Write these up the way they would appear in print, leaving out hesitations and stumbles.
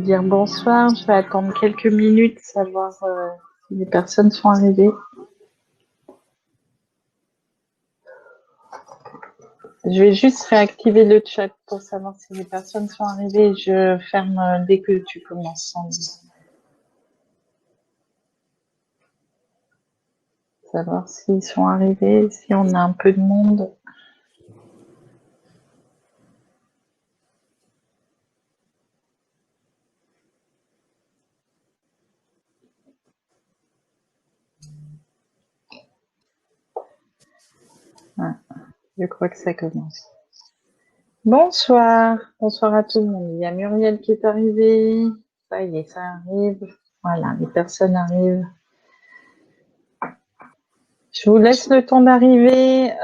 dire bonsoir. Je vais attendre quelques minutes, savoir si les personnes sont arrivées. Je vais juste réactiver le chat pour savoir si les personnes sont arrivées. Je ferme dès que tu commences, Sandy. Savoir s'ils sont arrivés, si on a un peu de monde. Ouais, je crois que ça commence. Bonsoir, bonsoir à tout le monde. Il y a Muriel qui est arrivée. Ça y est, ça arrive. Voilà, les personnes arrivent. Je vous laisse le temps d'arriver.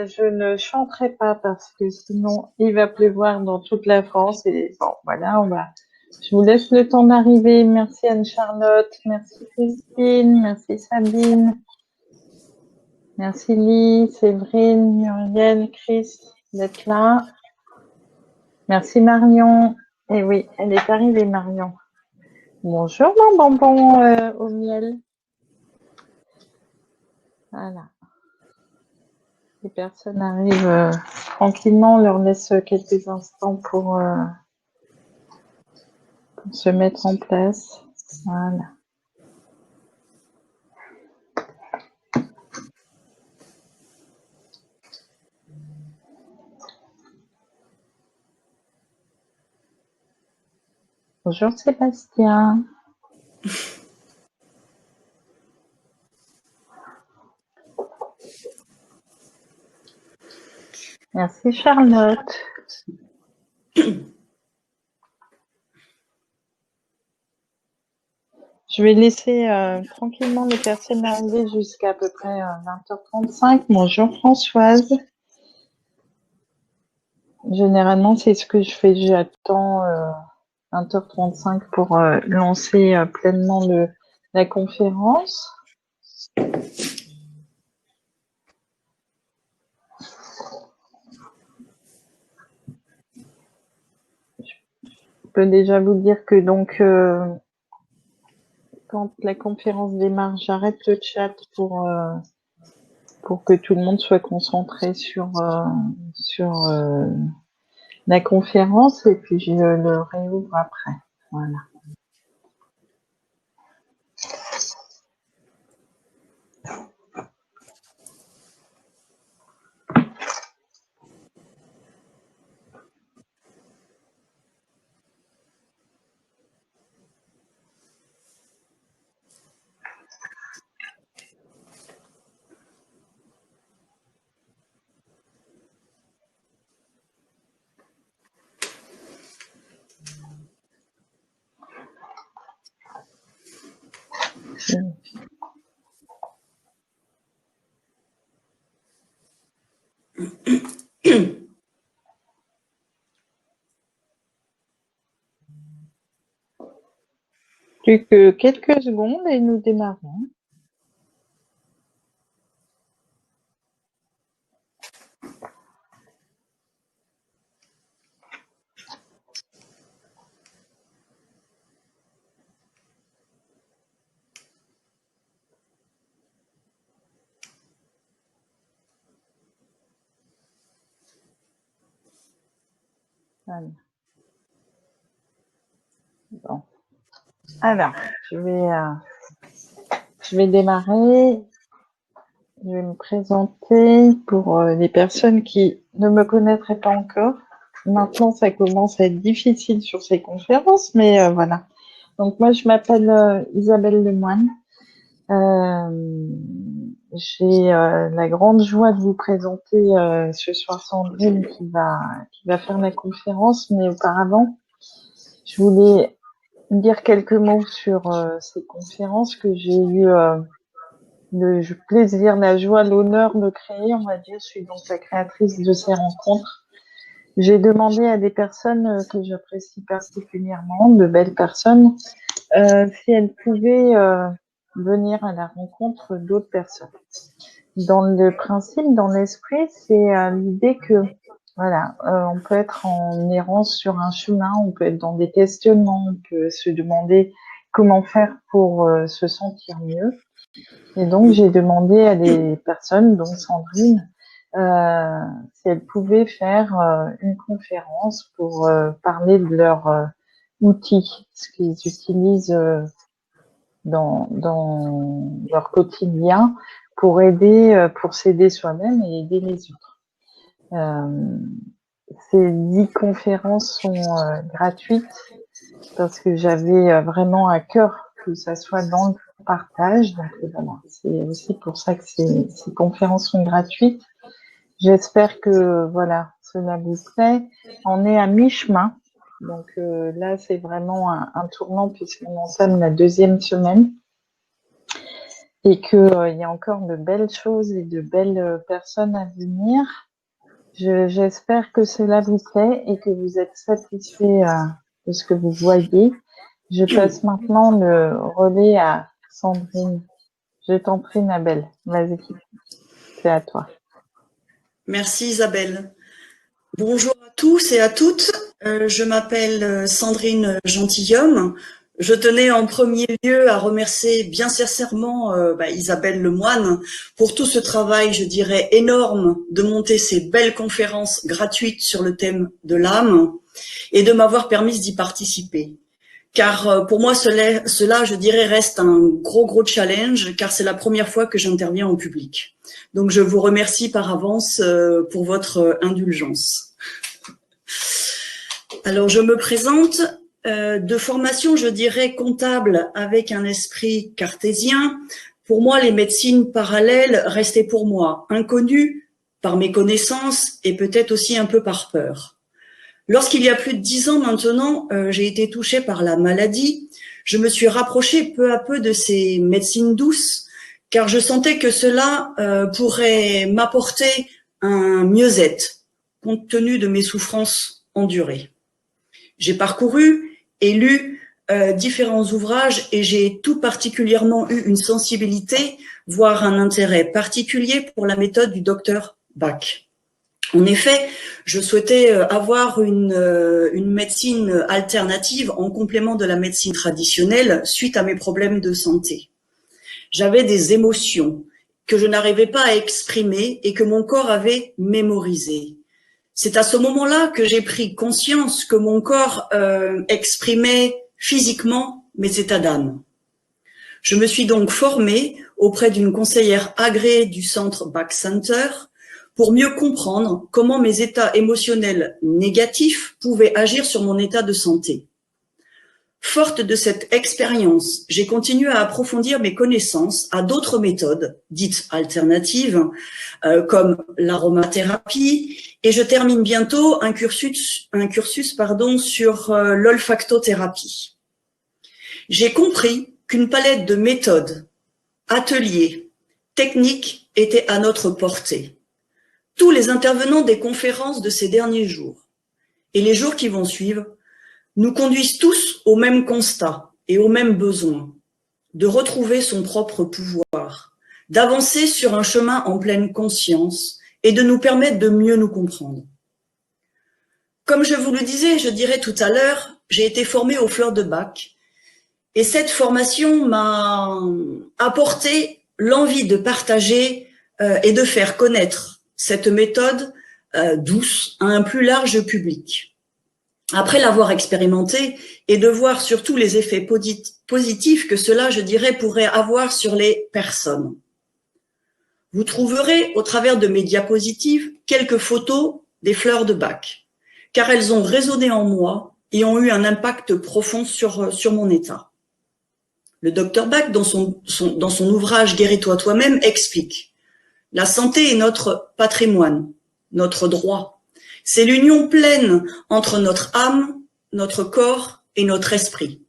Je ne chanterai pas parce que sinon il va pleuvoir dans toute la France. Et bon, voilà, on va. Je vous laisse le temps d'arriver. Merci Anne-Charlotte, merci Christine, merci Sabine, merci Lise, Séverine, Muriel, Chris d'être là. Merci Marion. Et oui, elle est arrivée Marion. Bonjour mon bonbon au miel. Voilà. Les personnes arrivent tranquillement, on leur laisse quelques instants pour se mettre en place. Voilà. Bonjour Sébastien. Merci Charlotte. Je vais laisser tranquillement les personnes arriver jusqu'à peu près 20h35. Bonjour Françoise. Généralement, c'est ce que je fais. J'attends 20h35 pour lancer pleinement la conférence. Je peux déjà vous dire que donc quand la conférence démarre, j'arrête le chat pour que tout le monde soit concentré sur la conférence et puis je le réouvre après. Voilà. Plus que quelques secondes et nous démarrons. Voilà. Bon. Alors, je vais démarrer. Je vais me présenter pour les personnes qui ne me connaîtraient pas encore. Maintenant, ça commence à être difficile sur ces conférences, mais voilà. Donc, moi, je m'appelle Isabelle Lemoine. J'ai la grande joie de vous présenter ce soir Sandrine qui va faire la conférence, mais auparavant, je voulais dire quelques mots sur ces conférences que j'ai eu le plaisir, la joie, l'honneur de créer, on va dire. Je suis donc la créatrice de ces rencontres. J'ai demandé à des personnes que j'apprécie particulièrement, de belles personnes, si elles pouvaient venir à la rencontre d'autres personnes. Dans le principe, dans l'esprit, c'est l'idée que Voilà, on peut être en errance sur un chemin, on peut être dans des questionnements, on peut se demander comment faire pour se sentir mieux. Et donc, j'ai demandé à des personnes, dont Sandrine, si elles pouvaient faire une conférence pour parler de leur outil, ce qu'ils utilisent dans leur quotidien pour aider, pour s'aider soi-même et aider les autres. Ces 10 conférences sont gratuites parce que j'avais vraiment à cœur que ça soit dans le partage. Donc voilà, c'est aussi pour ça que ces conférences sont gratuites. J'espère que voilà, cela vous plaît. On est à mi-chemin. Donc là, c'est vraiment un tournant puisqu'on entame la 2e semaine et qu'il y a encore de belles choses et de belles personnes à venir. J'espère que cela vous plaît et que vous êtes satisfait de ce que vous voyez. Je passe maintenant le relais à Sandrine. Je t'en prie, ma belle. Vas-y, c'est à toi. Merci Isabelle. Bonjour à tous et à toutes. Je m'appelle Sandrine Gentilhomme. Je tenais en premier lieu à remercier bien sincèrement Isabelle Lemoine pour tout ce travail, je dirais, énorme de monter ces belles conférences gratuites sur le thème de l'âme et de m'avoir permis d'y participer. Car pour moi, cela, je dirais, reste un gros challenge, car c'est la première fois que j'interviens en public. Donc, je vous remercie par avance pour votre indulgence. Alors, je me présente de formation, je dirais, comptable avec un esprit cartésien. Pour moi, les médecines parallèles restaient pour moi inconnues par mes connaissances et peut-être aussi un peu par peur. Lorsqu'il y a plus de 10 ans maintenant, j'ai été touchée par la maladie, je me suis rapprochée peu à peu de ces médecines douces, car je sentais que cela pourrait m'apporter un mieux-être, compte tenu de mes souffrances endurées. J'ai parcouru et lu différents ouvrages et j'ai tout particulièrement eu une sensibilité, voire un intérêt particulier pour la méthode du docteur Bach. En effet, je souhaitais avoir une médecine alternative en complément de la médecine traditionnelle suite à mes problèmes de santé. J'avais des émotions que je n'arrivais pas à exprimer et que mon corps avait mémorisées. C'est à ce moment-là que j'ai pris conscience que mon corps exprimait physiquement mes états d'âme. Je me suis donc formée auprès d'une conseillère agréée du centre Bach Center pour mieux comprendre comment mes états émotionnels négatifs pouvaient agir sur mon état de santé. Forte de cette expérience, j'ai continué à approfondir mes connaissances à d'autres méthodes, dites alternatives, comme l'aromathérapie, et je termine bientôt un cursus sur l'olfactothérapie. J'ai compris qu'une palette de méthodes, ateliers, techniques était à notre portée. Tous les intervenants des conférences de ces derniers jours et les jours qui vont suivre nous conduisent tous au même constat et au même besoin, de retrouver son propre pouvoir, d'avancer sur un chemin en pleine conscience et de nous permettre de mieux nous comprendre. Comme je vous le disais, je dirais tout à l'heure, j'ai été formée aux fleurs de Bach et cette formation m'a apporté l'envie de partager et de faire connaître cette méthode douce à un plus large public. Après l'avoir expérimenté et de voir surtout les effets positifs que cela, je dirais, pourrait avoir sur les personnes. Vous trouverez au travers de mes diapositives quelques photos des fleurs de Bach, car elles ont résonné en moi et ont eu un impact profond sur mon état. Le docteur Bach, dans son ouvrage « Guéris-toi toi-même », explique « La santé est notre patrimoine, notre droit. C'est l'union pleine entre notre âme, notre corps et notre esprit.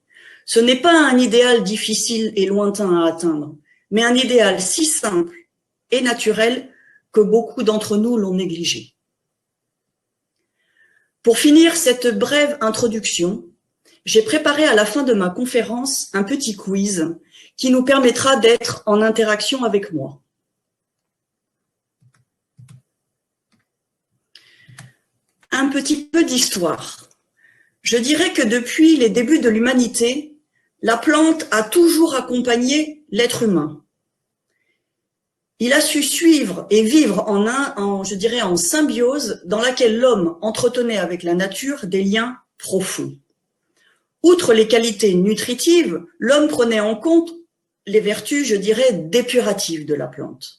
Ce n'est pas un idéal difficile et lointain à atteindre, mais un idéal si simple et naturel que beaucoup d'entre nous l'ont négligé. » Pour finir cette brève introduction, j'ai préparé à la fin de ma conférence un petit quiz qui nous permettra d'être en interaction avec moi. Un petit peu d'histoire. Je dirais que depuis les débuts de l'humanité, la plante a toujours accompagné l'être humain. Il a su suivre et vivre en symbiose dans laquelle l'homme entretenait avec la nature des liens profonds. Outre les qualités nutritives, l'homme prenait en compte les vertus, je dirais, dépuratives de la plante.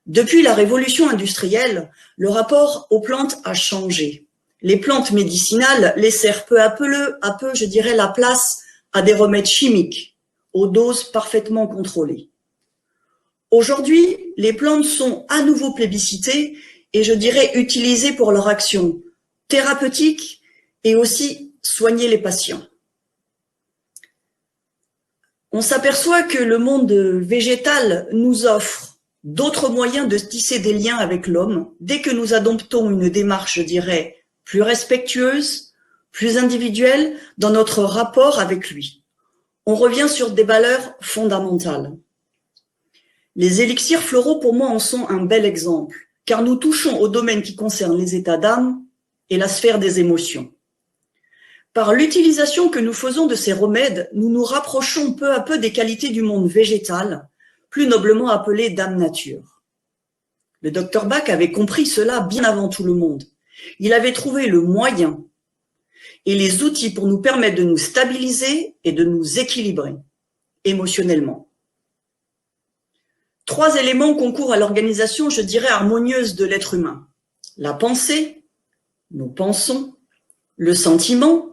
Depuis la révolution industrielle, le rapport aux plantes a changé. Les plantes médicinales laissèrent peu à peu, je dirais, la place à des remèdes chimiques, aux doses parfaitement contrôlées. Aujourd'hui, les plantes sont à nouveau plébiscitées et, je dirais, utilisées pour leur action thérapeutique et aussi soigner les patients. On s'aperçoit que le monde végétal nous offre d'autres moyens de tisser des liens avec l'homme dès que nous adoptons une démarche, je dirais, plus respectueuse, plus individuelle dans notre rapport avec lui. On revient sur des valeurs fondamentales. Les élixirs floraux, pour moi, en sont un bel exemple, car nous touchons au domaine qui concerne les états d'âme et la sphère des émotions. Par l'utilisation que nous faisons de ces remèdes, nous nous rapprochons peu à peu des qualités du monde végétal, plus noblement appelé Dame Nature. Le docteur Bach avait compris cela bien avant tout le monde. Il avait trouvé le moyen et les outils pour nous permettre de nous stabiliser et de nous équilibrer émotionnellement. 3 éléments concourent à l'organisation, je dirais, harmonieuse de l'être humain. La pensée, nous pensons, le sentiment,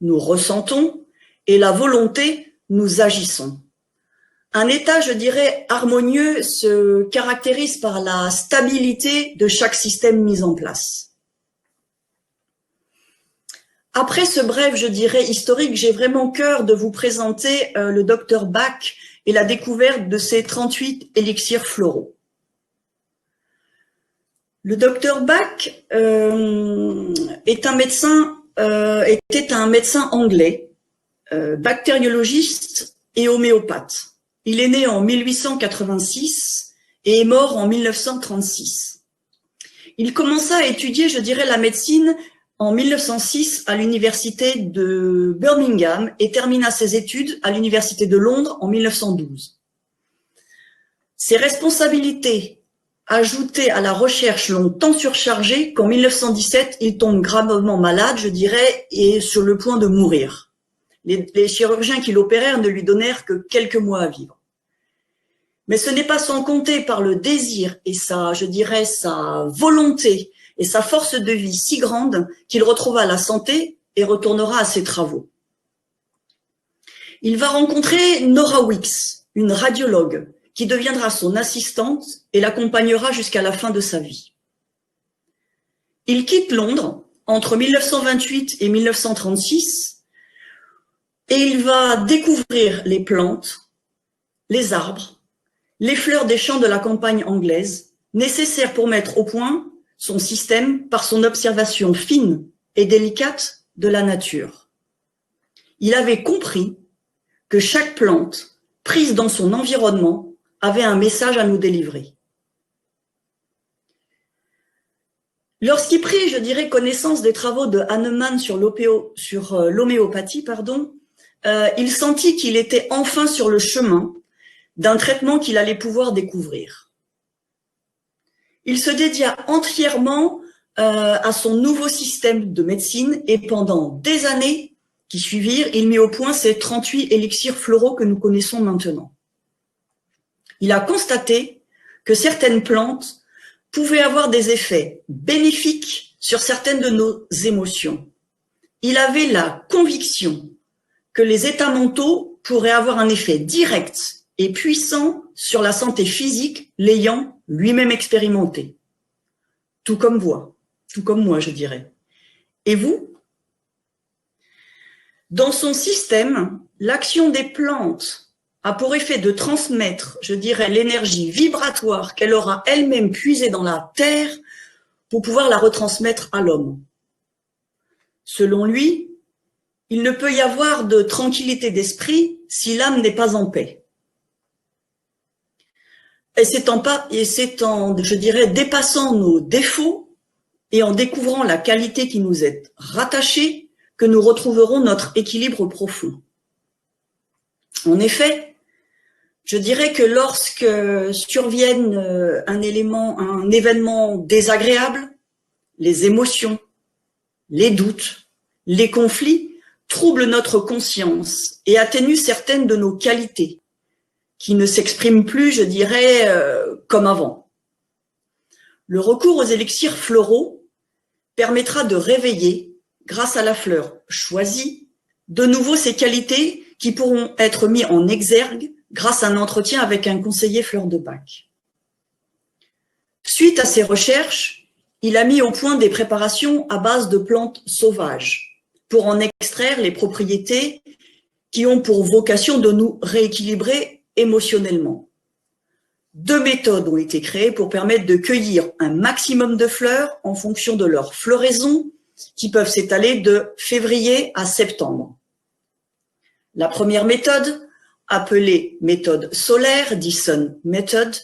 nous ressentons, et la volonté, nous agissons. Un état, je dirais, harmonieux se caractérise par la stabilité de chaque système mis en place. Après ce bref, je dirais, historique, j'ai vraiment cœur de vous présenter le docteur Bach et la découverte de ces 38 élixirs floraux. Le docteur Bach était un médecin anglais, bactériologiste et homéopathe. Il est né en 1886 et est mort en 1936. Il commença à étudier, je dirais, la médecine en 1906 à l'université de Birmingham et termina ses études à l'université de Londres en 1912. Ses responsabilités ajoutées à la recherche l'ont tant surchargé qu'en 1917, il tombe gravement malade, je dirais, et sur le point de mourir. Les chirurgiens qui l'opérèrent ne lui donnèrent que quelques mois à vivre. Mais ce n'est pas sans compter par le désir et sa volonté et sa force de vie si grande qu'il retrouva la santé et retournera à ses travaux. Il va rencontrer Nora Weeks, une radiologue, qui deviendra son assistante et l'accompagnera jusqu'à la fin de sa vie. Il quitte Londres entre 1928 et 1936 et il va découvrir les plantes, les arbres, les fleurs des champs de la campagne anglaise, nécessaires pour mettre au point son système par son observation fine et délicate de la nature. Il avait compris que chaque plante, prise dans son environnement, avait un message à nous délivrer. Lorsqu'il prit, je dirais, connaissance des travaux de Hahnemann sur l'homéopathie, il sentit qu'il était enfin sur le chemin d'un traitement qu'il allait pouvoir découvrir. Il se dédia entièrement à son nouveau système de médecine et pendant des années qui suivirent, il mit au point ces 38 élixirs floraux que nous connaissons maintenant. Il a constaté que certaines plantes pouvaient avoir des effets bénéfiques sur certaines de nos émotions. Il avait la conviction que les états mentaux pourraient avoir un effet direct et puissant sur la santé physique, l'ayant lui-même expérimenté. Tout comme moi, je dirais. Et vous? Dans son système, l'action des plantes a pour effet de transmettre, je dirais, l'énergie vibratoire qu'elle aura elle-même puisée dans la terre pour pouvoir la retransmettre à l'homme. Selon lui, il ne peut y avoir de tranquillité d'esprit si l'âme n'est pas en paix. Et c'est en, je dirais, dépassant nos défauts et en découvrant la qualité qui nous est rattachée que nous retrouverons notre équilibre profond. En effet, je dirais que lorsque surviennent un événement désagréable, les émotions, les doutes, les conflits troublent notre conscience et atténuent certaines de nos qualités qui ne s'expriment plus, je dirais, comme avant. Le recours aux élixirs floraux permettra de réveiller, grâce à la fleur choisie, de nouveau ces qualités qui pourront être mises en exergue grâce à un entretien avec un conseiller fleur de bac. Suite à ces recherches, il a mis au point des préparations à base de plantes sauvages pour en extraire les propriétés qui ont pour vocation de nous rééquilibrer émotionnellement. 2 méthodes ont été créées pour permettre de cueillir un maximum de fleurs en fonction de leur floraison qui peuvent s'étaler de février à septembre. La première méthode, appelée méthode solaire, dit Sun Method,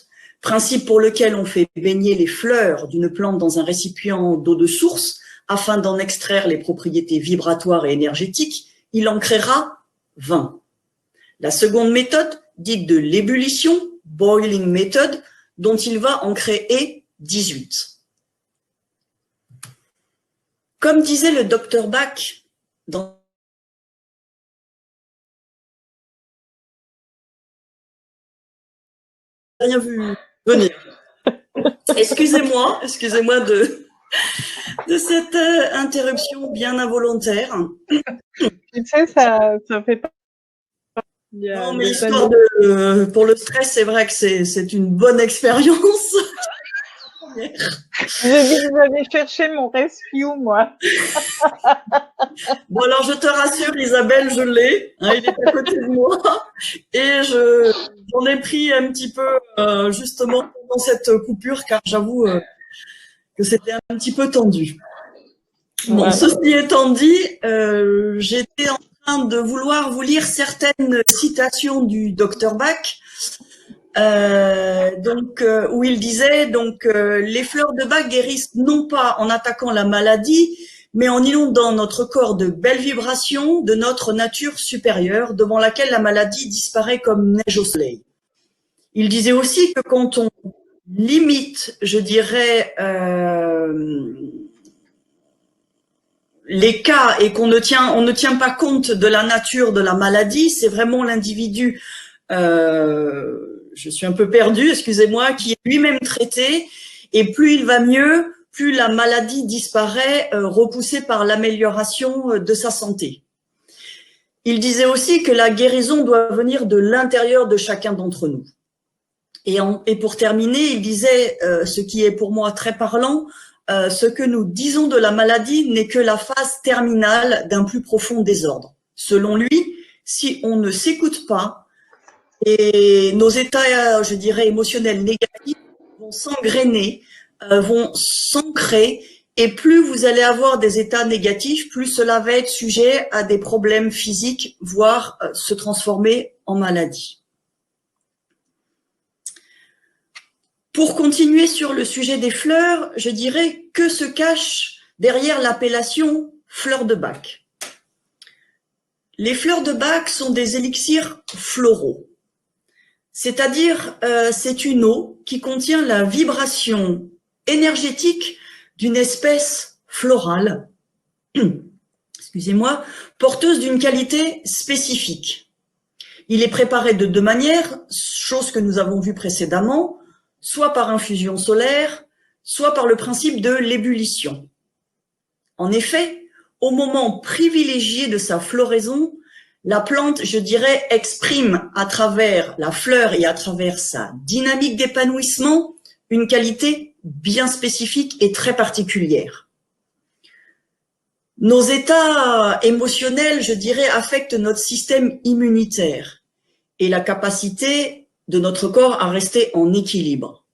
principe pour lequel on fait baigner les fleurs d'une plante dans un récipient d'eau de source afin d'en extraire les propriétés vibratoires et énergétiques, il en créera 20. La seconde méthode, dite de l'ébullition, boiling method, dont il va en créer 18. Comme disait le docteur Bach dans rien vu venir. Excusez-moi de cette interruption bien involontaire. Tu sais, ça fait pas. Non, mais pour le stress, c'est vrai que c'est une bonne expérience. J'ai dit que j'allais chercher mon rescue, moi. Bon, alors je te rassure, Isabelle, je l'ai. Hein, il est à côté de moi. Et j'en ai pris un petit peu, justement, pendant cette coupure, car j'avoue que c'était un petit peu tendu. Bon, ouais. Ceci étant dit, j'étais en train de vouloir vous lire certaines citations du docteur Bach, où il disait les fleurs de Bach guérissent non pas en attaquant la maladie, mais en inondant notre corps de belles vibrations de notre nature supérieure, devant laquelle la maladie disparaît comme neige au soleil. Il disait aussi que quand on limite, je dirais, les cas et on ne tient pas compte de la nature de la maladie, c'est vraiment l'individu, je suis un peu perdue, excusez-moi, qui est lui-même traité, et plus il va mieux, plus la maladie disparaît, repoussée par l'amélioration de sa santé. Il disait aussi que la guérison doit venir de l'intérieur de chacun d'entre nous. Et pour terminer, il disait, ce qui est pour moi très parlant, ce que nous disons de la maladie n'est que la phase terminale d'un plus profond désordre. Selon lui, si on ne s'écoute pas, et nos états, je dirais, émotionnels négatifs vont s'engrainer, vont s'ancrer, et plus vous allez avoir des états négatifs, plus cela va être sujet à des problèmes physiques, voire se transformer en maladie. Pour continuer sur le sujet des fleurs, je dirais que se cache derrière l'appellation fleurs de Bach. Les fleurs de Bach sont des élixirs floraux. C'est-à-dire, c'est une eau qui contient la vibration énergétique d'une espèce florale, excusez-moi, porteuse d'une qualité spécifique. Il est préparé de 2 manières, chose que nous avons vue précédemment, soit par infusion solaire, soit par le principe de l'ébullition. En effet, au moment privilégié de sa floraison, la plante, je dirais, exprime à travers la fleur et à travers sa dynamique d'épanouissement une qualité bien spécifique et très particulière. Nos états émotionnels, je dirais, affectent notre système immunitaire et la capacité de notre corps à rester en équilibre.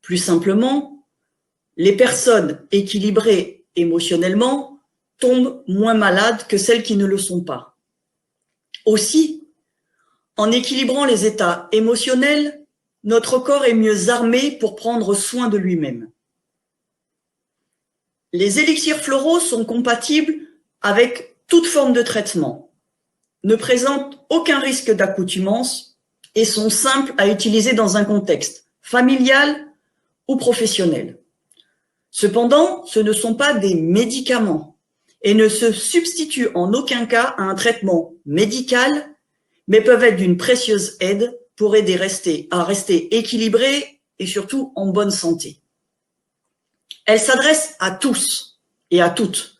Plus simplement, les personnes équilibrées émotionnellement tombent moins malades que celles qui ne le sont pas. Aussi, en équilibrant les états émotionnels, notre corps est mieux armé pour prendre soin de lui-même. Les élixirs floraux sont compatibles avec toute forme de traitement, ne présentent aucun risque d'accoutumance et sont simples à utiliser dans un contexte familial ou professionnel. Cependant, ce ne sont pas des médicaments et ne se substituent en aucun cas à un traitement médical, mais peuvent être d'une précieuse aide pour aider à rester équilibré et surtout en bonne santé. Elles s'adressent à tous et à toutes,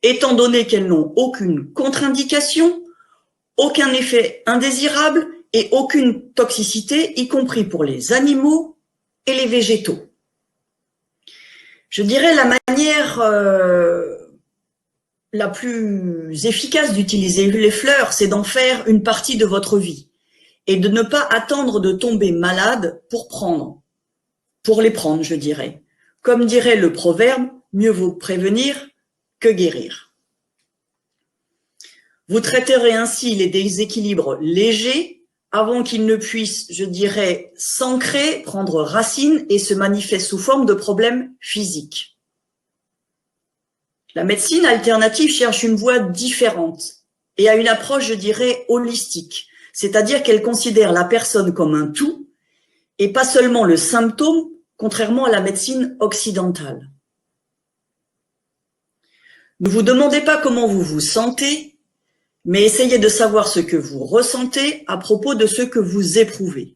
étant donné qu'elles n'ont aucune contre-indication, aucun effet indésirable et aucune toxicité, y compris pour les animaux et les végétaux. Je dirais la manière la plus efficace d'utiliser les fleurs, c'est d'en faire une partie de votre vie et de ne pas attendre de tomber malade pour les prendre, je dirais. Comme dirait le proverbe, mieux vaut prévenir que guérir. Vous traiterez ainsi les déséquilibres légers avant qu'ils ne puissent, je dirais, s'ancrer, prendre racine et se manifestent sous forme de problèmes physiques. La médecine alternative cherche une voie différente et a une approche, je dirais, holistique, c'est-à-dire qu'elle considère la personne comme un tout et pas seulement le symptôme, contrairement à la médecine occidentale. Ne vous demandez pas comment vous vous sentez, mais essayez de savoir ce que vous ressentez à propos de ce que vous éprouvez.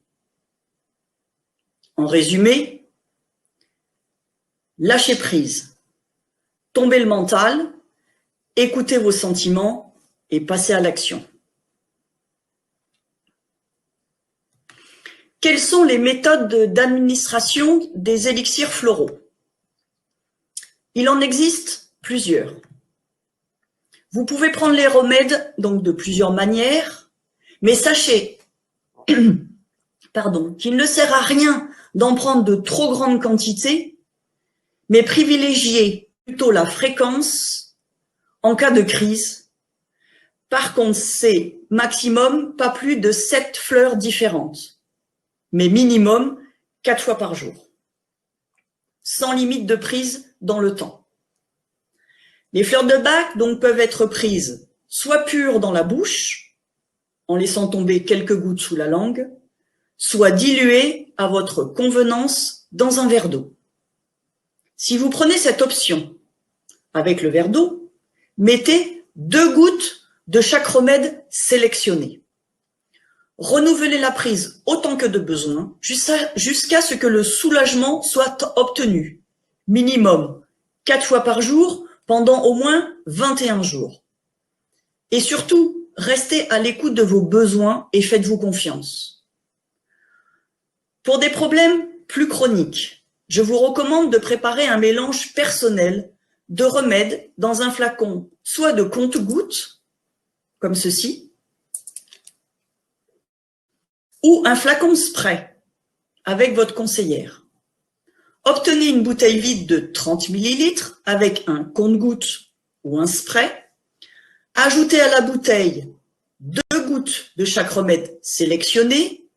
En résumé, lâchez prise, tombez le mental, écoutez vos sentiments et passez à l'action. Quelles sont les méthodes d'administration des élixirs floraux? Il en existe plusieurs. Vous pouvez prendre les remèdes donc de plusieurs manières, mais sachez qu'il ne sert à rien d'en prendre de trop grandes quantités, mais privilégiez plutôt la fréquence en cas de crise. Par contre, c'est maximum pas plus de 7 fleurs différentes, mais minimum 4 fois par jour, sans limite de prise dans le temps. Les fleurs de Bach donc peuvent être prises soit pures dans la bouche, en laissant tomber quelques gouttes sous la langue, soit diluées à votre convenance dans un verre d'eau. Si vous prenez cette option avec le verre d'eau, mettez 2 gouttes de chaque remède sélectionné. Renouvelez la prise autant que de besoin jusqu'à ce que le soulagement soit obtenu, minimum 4 fois par jour, pendant au moins 21 jours. Et surtout, restez à l'écoute de vos besoins et faites-vous confiance. Pour des problèmes plus chroniques, je vous recommande de préparer un mélange personnel de remèdes dans un flacon, soit de compte-gouttes, comme ceci, ou un flacon spray avec votre conseillère. Obtenez une bouteille vide de 30 ml avec un compte-gouttes ou un spray. Ajoutez à la bouteille 2 gouttes de chaque remède sélectionné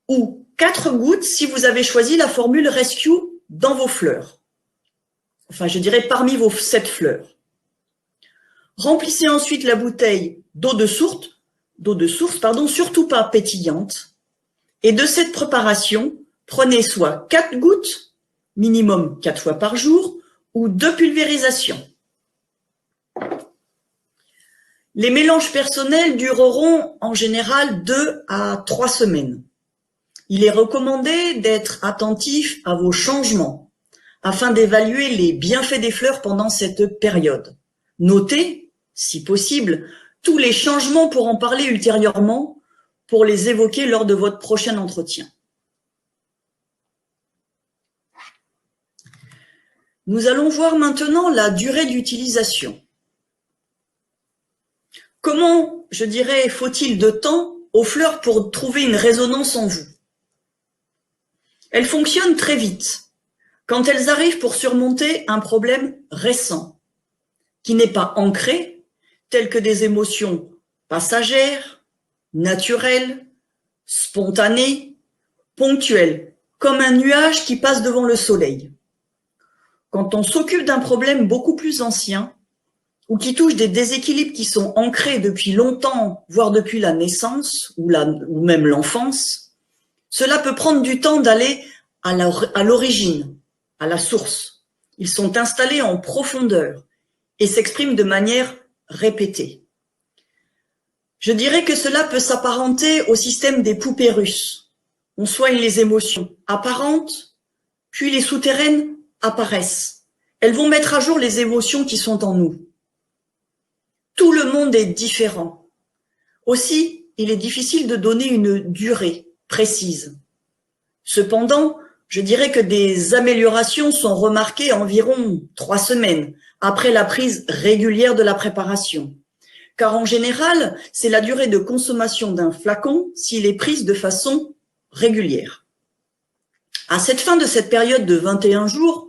ou 4 gouttes si vous avez choisi la formule Rescue dans vos fleurs. Enfin, je dirais parmi vos 7 fleurs. Remplissez ensuite la bouteille d'eau de source, surtout pas pétillante. Et de cette préparation, prenez soit 4 gouttes, minimum 4 fois par jour, ou 2 pulvérisations. Les mélanges personnels dureront en général 2 à 3 semaines. Il est recommandé d'être attentif à vos changements afin d'évaluer les bienfaits des fleurs pendant cette période. Notez, si possible, tous les changements pour en parler ultérieurement, pour les évoquer lors de votre prochain entretien. Nous allons voir maintenant la durée d'utilisation. Comment, je dirais, faut-il de temps aux fleurs pour trouver une résonance en vous? Elles fonctionnent très vite, quand elles arrivent pour surmonter un problème récent, qui n'est pas ancré, tel que des émotions passagères, naturelles, spontanées, ponctuelles, comme un nuage qui passe devant le soleil. quand on s'occupe d'un problème beaucoup plus ancien ou qui touche des déséquilibres qui sont ancrés depuis longtemps, voire depuis la naissance ou même l'enfance, cela peut prendre du temps d'aller à l'origine, à la source. Ils sont installés en profondeur et s'expriment de manière répétée. Je dirais que cela peut s'apparenter au système des poupées russes. On soigne les émotions apparentes, puis les souterraines apparaissent. Elles vont mettre à jour les émotions qui sont en nous. Tout le monde est différent. Aussi, il est difficile de donner une durée précise. Cependant, je dirais que des améliorations sont remarquées environ 3 semaines après la prise régulière de la préparation. Car en général, c'est la durée de consommation d'un flacon s'il est pris de façon régulière. À cette fin de cette période de 21 jours,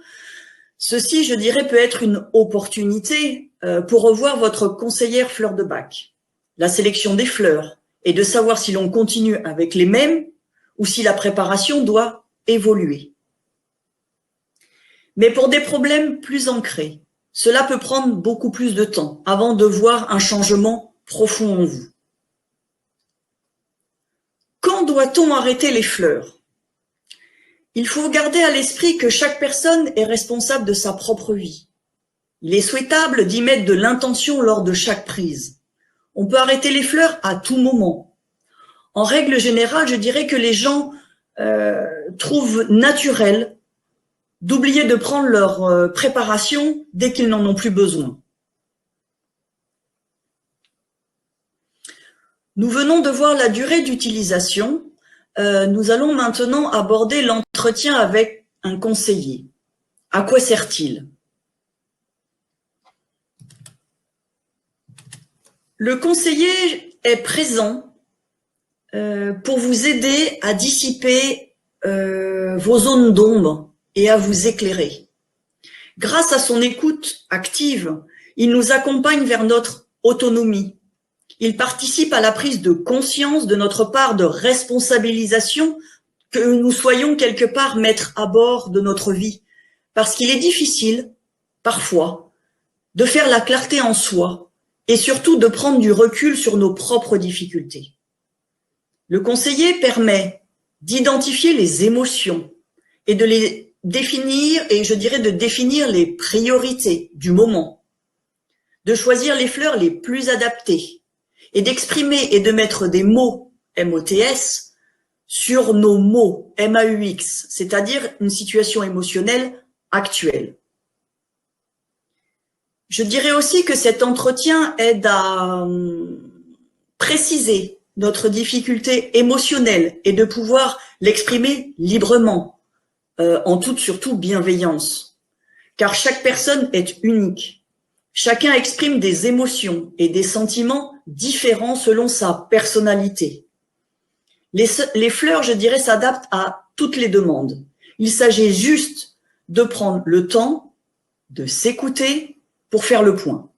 ceci, je dirais, peut être une opportunité pour revoir votre conseillère fleur de bac, la sélection des fleurs, et de savoir si l'on continue avec les mêmes ou si la préparation doit évoluer. Mais pour des problèmes plus ancrés, cela peut prendre beaucoup plus de temps avant de voir un changement profond en vous. Quand doit-on arrêter les fleurs? Il faut garder à l'esprit que chaque personne est responsable de sa propre vie. Il est souhaitable d'y mettre de l'intention lors de chaque prise. On peut arrêter les fleurs à tout moment. En règle générale, je dirais que les gens trouvent naturel d'oublier de prendre leur préparation dès qu'ils n'en ont plus besoin. Nous venons de voir la durée d'utilisation. Nous allons maintenant aborder l'entretien avec un conseiller. À quoi sert-il? Le conseiller est présent pour vous aider à dissiper vos zones d'ombre et à vous éclairer. Grâce à son écoute active, il nous accompagne vers notre autonomie. Il participe à la prise de conscience de notre part de responsabilisation que nous soyons quelque part maîtres à bord de notre vie. Parce qu'il est difficile, parfois, de faire la clarté en soi et surtout de prendre du recul sur nos propres difficultés. Le conseiller permet d'identifier les émotions et de les définir, et je dirais de définir les priorités du moment, de choisir les fleurs les plus adaptées et d'exprimer et de mettre des mots MOTS sur nos mots MAUX, c'est-à-dire une situation émotionnelle actuelle. Je dirais aussi que cet entretien aide à préciser notre difficulté émotionnelle et de pouvoir l'exprimer librement, en toute surtout bienveillance. Car chaque personne est unique. Chacun exprime des émotions et des sentiments différents selon sa personnalité. Les fleurs, je dirais, s'adaptent à toutes les demandes. Il s'agit juste de prendre le temps de s'écouter pour faire le point.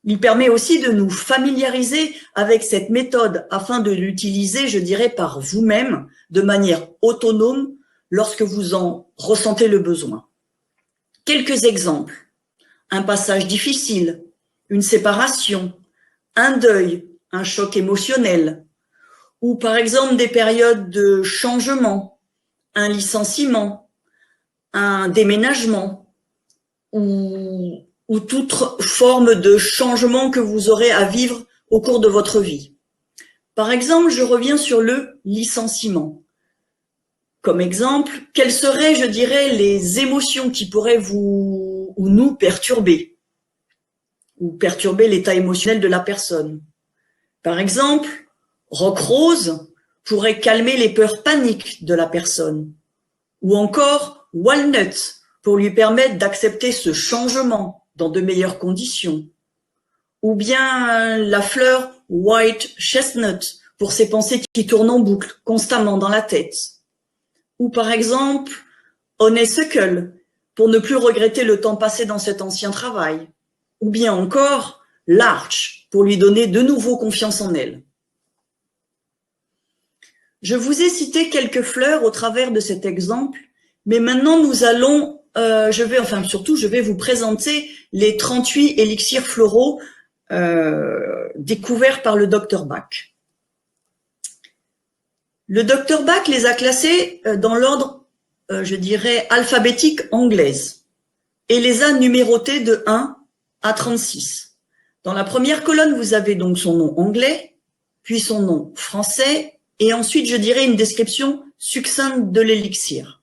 Il permet aussi de nous familiariser avec cette méthode afin de l'utiliser, je dirais, par vous-même, de manière autonome, lorsque vous en ressentez le besoin. Quelques exemples. Un passage difficile, une séparation, un deuil, un choc émotionnel, ou par exemple des périodes de changement, un licenciement, un déménagement, ou toute forme de changement que vous aurez à vivre au cours de votre vie. Par exemple, je reviens sur le licenciement. Comme exemple, quelles seraient, je dirais, les émotions qui pourraient vous ou nous perturber, ou perturber l'état émotionnel de la personne. Par exemple, Rock Rose pourrait calmer les peurs paniques de la personne, ou encore Walnut pour lui permettre d'accepter ce changement dans de meilleures conditions, ou bien la fleur White Chestnut pour ses pensées qui tournent en boucle constamment dans la tête, ou par exemple Honeysuckle pour ne plus regretter le temps passé dans cet ancien travail, ou bien encore Larch pour lui donner de nouveau confiance en elle. Je vous ai cité quelques fleurs au travers de cet exemple, mais maintenant nous allons je vais vous présenter les 38 élixirs floraux découverts par le Dr Bach. Le Dr Bach les a classés dans l'ordre, je dirais, alphabétique anglaise et les a numérotés de 1 à 36. Dans la première colonne, vous avez donc son nom anglais, puis son nom français, et ensuite, je dirais, une description succincte de l'élixir.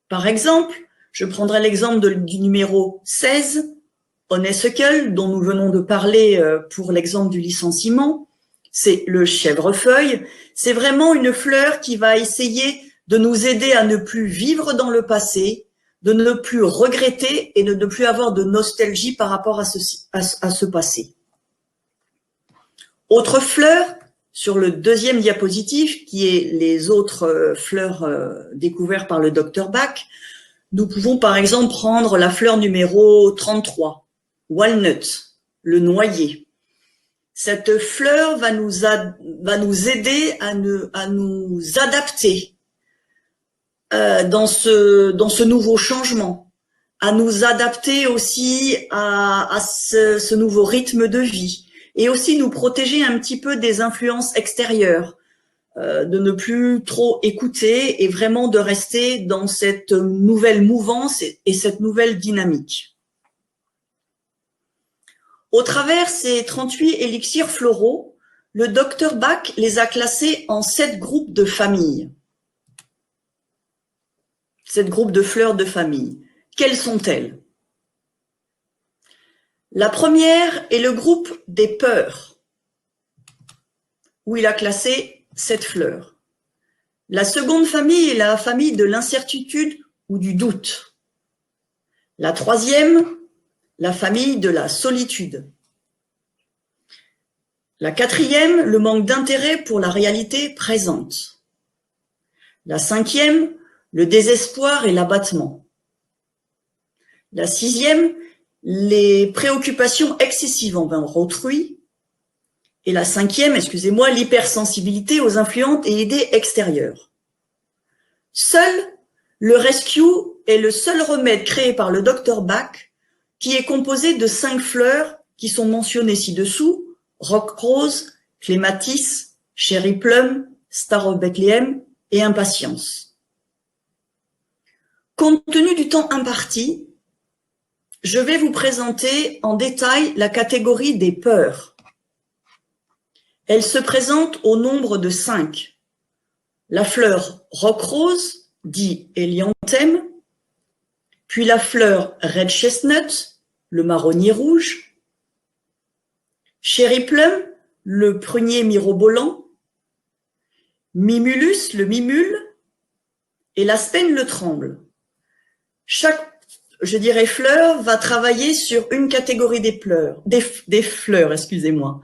Par exemple, je prendrai l'exemple du numéro 16, Honeysuckle, dont nous venons de parler pour l'exemple du licenciement. C'est le chèvrefeuille. C'est vraiment une fleur qui va essayer de nous aider à ne plus vivre dans le passé, de ne plus regretter et de ne plus avoir de nostalgie par rapport à ce passé. Autre fleur, sur le deuxième diapositive, qui est les autres fleurs découvertes par le Dr Bach, nous pouvons par exemple prendre la fleur numéro 33, Walnut, le noyer. Cette fleur va nous aider à nous adapter dans ce nouveau changement, à nous adapter aussi à ce nouveau rythme de vie et aussi nous protéger un petit peu des influences extérieures, de ne plus trop écouter et vraiment de rester dans cette nouvelle mouvance et cette nouvelle dynamique. Au travers ces 38 élixirs floraux, le Dr Bach les a classés en 7 groupes de familles. 7 groupes de fleurs de famille. Quelles sont-elles? La première est le groupe des peurs, où il a classé 7 fleurs. La seconde famille est la famille de l'incertitude ou du doute. La troisième, la famille de la solitude. La quatrième, le manque d'intérêt pour la réalité présente. La cinquième, le désespoir et l'abattement. La sixième, les préoccupations excessives envers autrui. Et la cinquième, excusez-moi, l'hypersensibilité aux influences et idées extérieures. Seul le rescue est le seul remède créé par le Dr Bach qui est composé de 5 fleurs qui sont mentionnées ci-dessous, rock rose, clématis, cherry plum, star of Bethlehem et impatience. Compte tenu du temps imparti, je vais vous présenter en détail la catégorie des peurs. Elle se présente au nombre de 5. La fleur rock rose, dit hélianthème, puis la fleur red chestnut, le marronnier rouge, cherry plum, le prunier mirobolant, mimulus, le mimule, et l'aspen, le tremble. Chaque, je dirais, fleur va travailler sur une catégorie des fleurs, excusez-moi.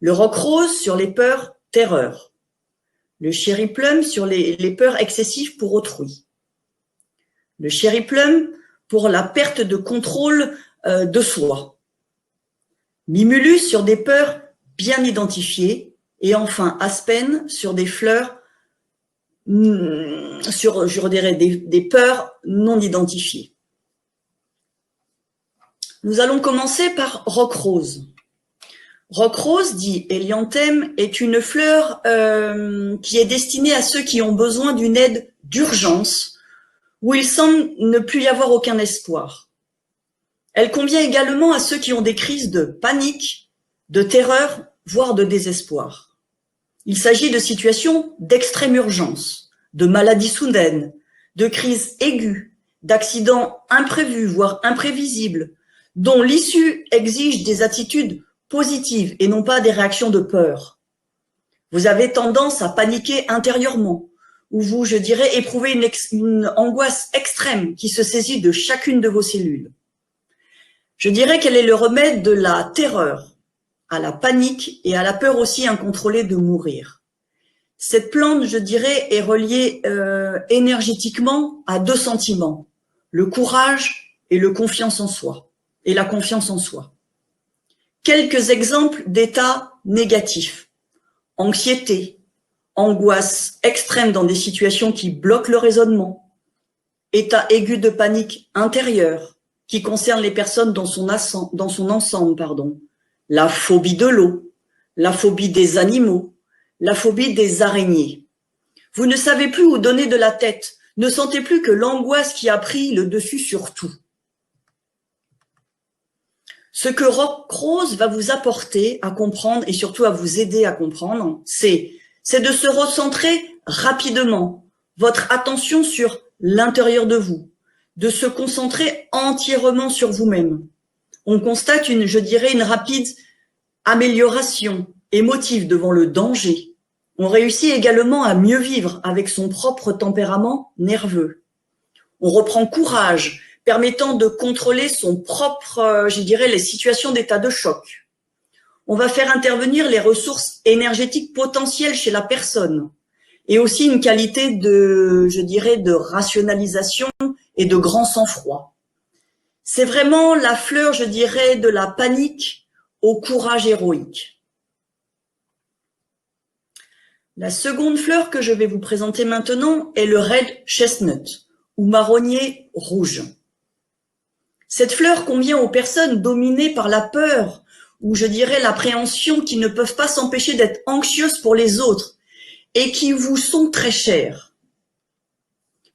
Le rock rose sur les peurs terreur. Le cherry plum sur les peurs excessives pour autrui. Le cherry plum pour la perte de contrôle de soi. Mimulus sur des peurs bien identifiées. Et enfin, aspen sur des fleurs, je dirais des peurs non identifiées. Nous allons commencer par rock rose. Rock rose, dit hélianthème, est une fleur qui est destinée à ceux qui ont besoin d'une aide d'urgence, où il semble ne plus y avoir aucun espoir. Elle convient également à ceux qui ont des crises de panique, de terreur, voire de désespoir. Il s'agit de situations d'extrême urgence, de maladies soudaines, de crises aiguës, d'accidents imprévus, voire imprévisibles, dont l'issue exige des attitudes positives et non pas des réactions de peur. Vous avez tendance à paniquer intérieurement, ou vous, je dirais, éprouvez une angoisse extrême qui se saisit de chacune de vos cellules. Je dirais qu'elle est le remède de la terreur, à la panique et à la peur aussi incontrôlée de mourir. Cette plante, je dirais, est reliée énergétiquement à 2 sentiments, le courage et la confiance en soi. Quelques exemples d'états négatifs. Anxiété, angoisse extrême dans des situations qui bloquent le raisonnement, état aigu de panique intérieure, qui concerne les personnes dans son ensemble, la phobie de l'eau, la phobie des animaux, la phobie des araignées. Vous ne savez plus où donner de la tête, ne sentez plus que l'angoisse qui a pris le dessus sur tout. Ce que Rose va vous apporter à comprendre et surtout à vous aider à comprendre, c'est de se recentrer rapidement votre attention sur l'intérieur de vous, de se concentrer entièrement sur vous-même. On constate une rapide amélioration émotive devant le danger. On réussit également à mieux vivre avec son propre tempérament nerveux. On reprend courage, permettant de contrôler son propre, les situations d'état de choc. On va faire intervenir les ressources énergétiques potentielles chez la personne et aussi une qualité de rationalisation et de grand sang-froid. C'est vraiment la fleur, de la panique au courage héroïque. La seconde fleur que je vais vous présenter maintenant est le Red Chestnut ou marronnier rouge. Cette fleur convient aux personnes dominées par la peur ou l'appréhension qui ne peuvent pas s'empêcher d'être anxieuses pour les autres et qui vous sont très chères.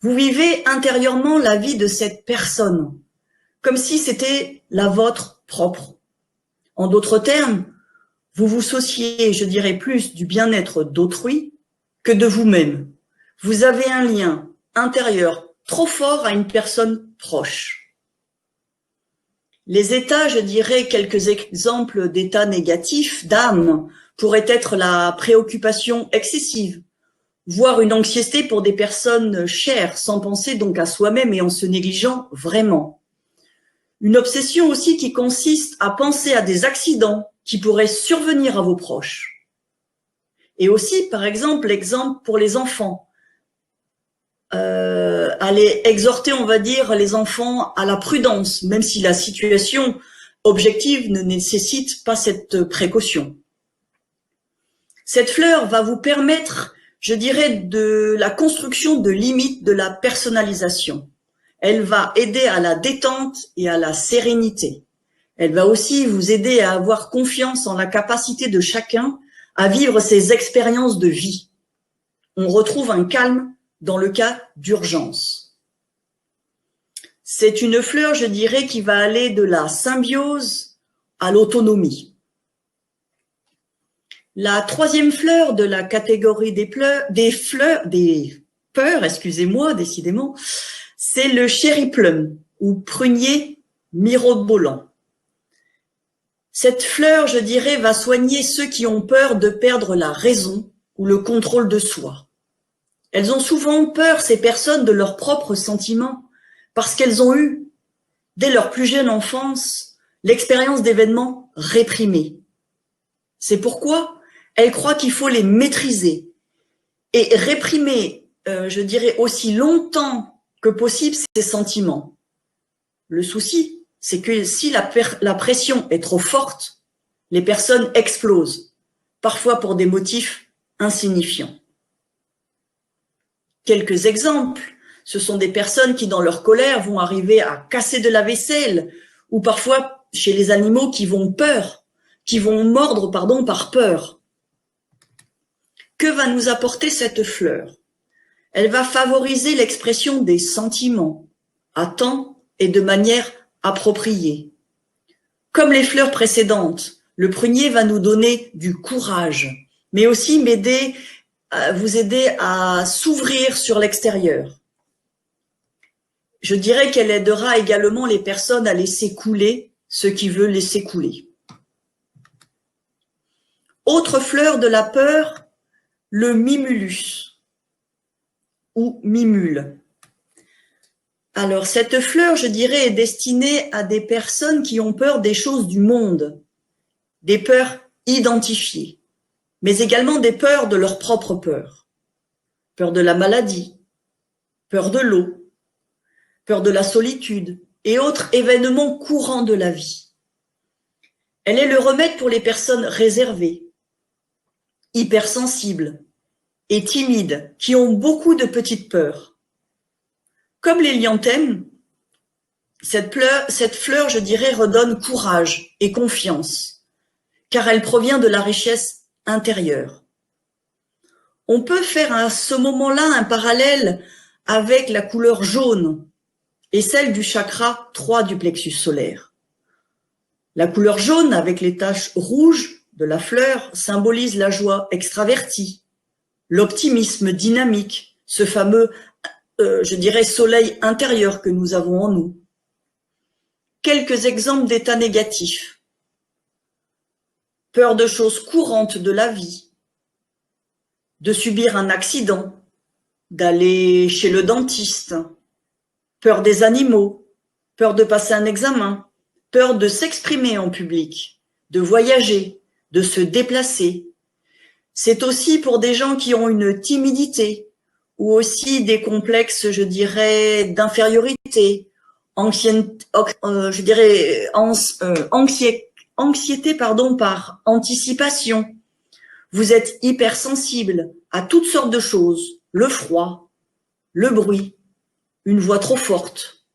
Vous vivez intérieurement la vie de cette personne, comme si c'était la vôtre propre. En d'autres termes, vous vous souciez, plus du bien-être d'autrui que de vous-même. Vous avez un lien intérieur trop fort à une personne proche. Les états, quelques exemples d'états négatifs d'âme pourraient être la préoccupation excessive, voire une anxiété pour des personnes chères, sans penser donc à soi-même et en se négligeant vraiment. Une obsession aussi qui consiste à penser à des accidents qui pourraient survenir à vos proches. Et aussi, par exemple, l'exemple pour les enfants. Aller exhorter, les enfants à la prudence, même si la situation objective ne nécessite pas cette précaution. Cette fleur va vous permettre, de la construction de limites de la personnalisation. Elle va aider à la détente et à la sérénité. Elle va aussi vous aider à avoir confiance en la capacité de chacun à vivre ses expériences de vie. On retrouve un calme dans le cas d'urgence. C'est une fleur, qui va aller de la symbiose à l'autonomie. La troisième fleur de la catégorie des peurs, décidément, c'est le cherry plum ou prunier mirobolant. Cette fleur, va soigner ceux qui ont peur de perdre la raison ou le contrôle de soi. Elles ont souvent peur, ces personnes, de leurs propres sentiments, parce qu'elles ont eu, dès leur plus jeune enfance, l'expérience d'événements réprimés. C'est pourquoi elles croient qu'il faut les maîtriser et réprimer, aussi longtemps que possible ces sentiments. Le souci, c'est que si la pression est trop forte, les personnes explosent, parfois pour des motifs insignifiants. Quelques exemples, ce sont des personnes qui, dans leur colère, vont arriver à casser de la vaisselle, ou parfois chez les animaux qui vont mordre, par peur. Que va nous apporter cette fleur? Elle va favoriser l'expression des sentiments, à temps et de manière appropriée. Comme les fleurs précédentes, le prunier va nous donner du courage, mais aussi vous aider à s'ouvrir sur l'extérieur. Je dirais qu'elle aidera également les personnes à laisser couler ce qui veut laisser couler. Autre fleur de la peur, le mimulus ou mimule. Alors, cette fleur, est destinée à des personnes qui ont peur des choses du monde, des peurs identifiées, mais également des peurs de leur propre peur. Peur de la maladie, peur de l'eau, peur de la solitude et autres événements courants de la vie. Elle est le remède pour les personnes réservées, hypersensibles et timides qui ont beaucoup de petites peurs. Comme l'hélianthème, cette fleur, je dirais, redonne courage et confiance, car elle provient de la richesse intérieure. On peut faire à ce moment-là un parallèle avec la couleur jaune et celle du chakra 3 du plexus solaire. La couleur jaune, avec les taches rouges de la fleur, symbolise la joie extravertie, l'optimisme dynamique, ce fameux, je dirais, soleil intérieur que nous avons en nous. Quelques exemples d'états négatifs. Peur de choses courantes de la vie, de subir un accident, d'aller chez le dentiste, peur des animaux, peur de passer un examen, peur de s'exprimer en public, de voyager, de se déplacer. C'est aussi pour des gens qui ont une timidité ou aussi des complexes, je dirais, d'infériorité, je dirais, anxiété par anticipation. Vous êtes hypersensible à toutes sortes de choses, le froid, le bruit, une voix trop forte.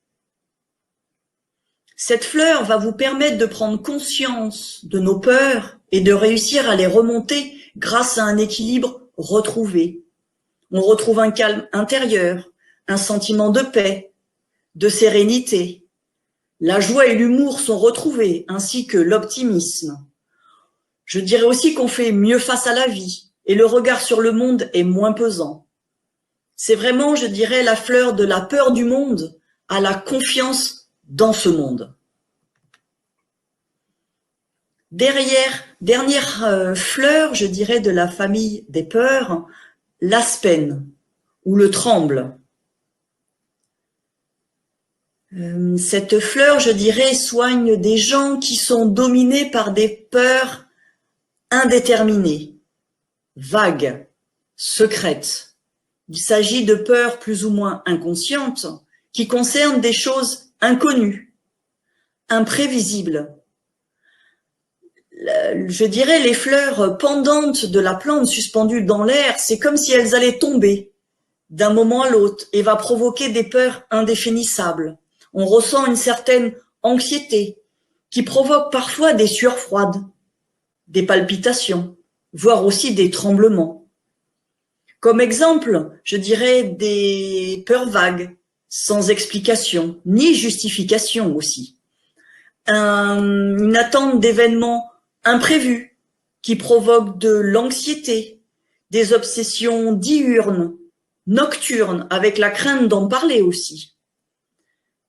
Cette fleur va vous permettre de prendre conscience de nos peurs et de réussir à les remonter grâce à un équilibre retrouvé. On retrouve un calme intérieur, un sentiment de paix, de sérénité. La joie et l'humour sont retrouvés, ainsi que l'optimisme. Je dirais aussi qu'on fait mieux face à la vie et le regard sur le monde est moins pesant. C'est vraiment, je dirais, la fleur de la peur du monde à la confiance dans ce monde. Dernière fleur, je dirais, de la famille des peurs, l'aspen ou le tremble. Cette fleur, je dirais, soigne des gens qui sont dominés par des peurs indéterminées, vagues, secrètes. Il s'agit de peurs plus ou moins inconscientes qui concernent des choses inconnues, imprévisibles. Je dirais les fleurs pendantes de la plante suspendues dans l'air, c'est comme si elles allaient tomber d'un moment à l'autre et va provoquer des peurs indéfinissables. On ressent une certaine anxiété qui provoque parfois des sueurs froides, des palpitations, voire aussi des tremblements. Comme exemple, je dirais des peurs vagues, sans explication, ni justification aussi. Une attente d'événements imprévus qui provoquent de l'anxiété, des obsessions diurnes, nocturnes, avec la crainte d'en parler aussi.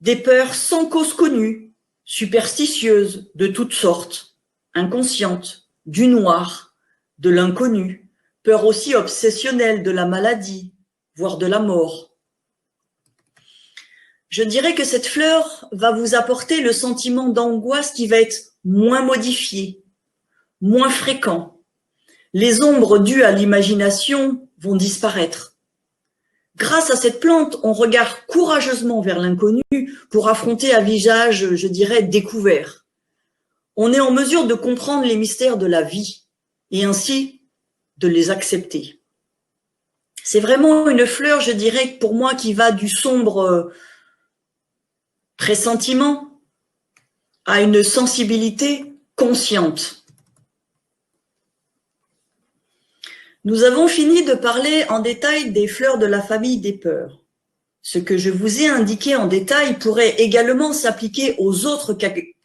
Des peurs sans cause connue, superstitieuses de toutes sortes, inconscientes, du noir, de l'inconnu, peur aussi obsessionnelle de la maladie, voire de la mort. Je dirais que cette fleur va vous apporter le sentiment d'angoisse qui va être moins modifié, moins fréquent. Les ombres dues à l'imagination vont disparaître. Grâce à cette plante, on regarde courageusement vers l'inconnu pour affronter un visage, je dirais, découvert. On est en mesure de comprendre les mystères de la vie et ainsi de les accepter. C'est vraiment une fleur, je dirais, pour moi, qui va du sombre pressentiment à une sensibilité consciente. Nous avons fini de parler en détail des fleurs de la famille des peurs. Ce que je vous ai indiqué en détail pourrait également s'appliquer aux autres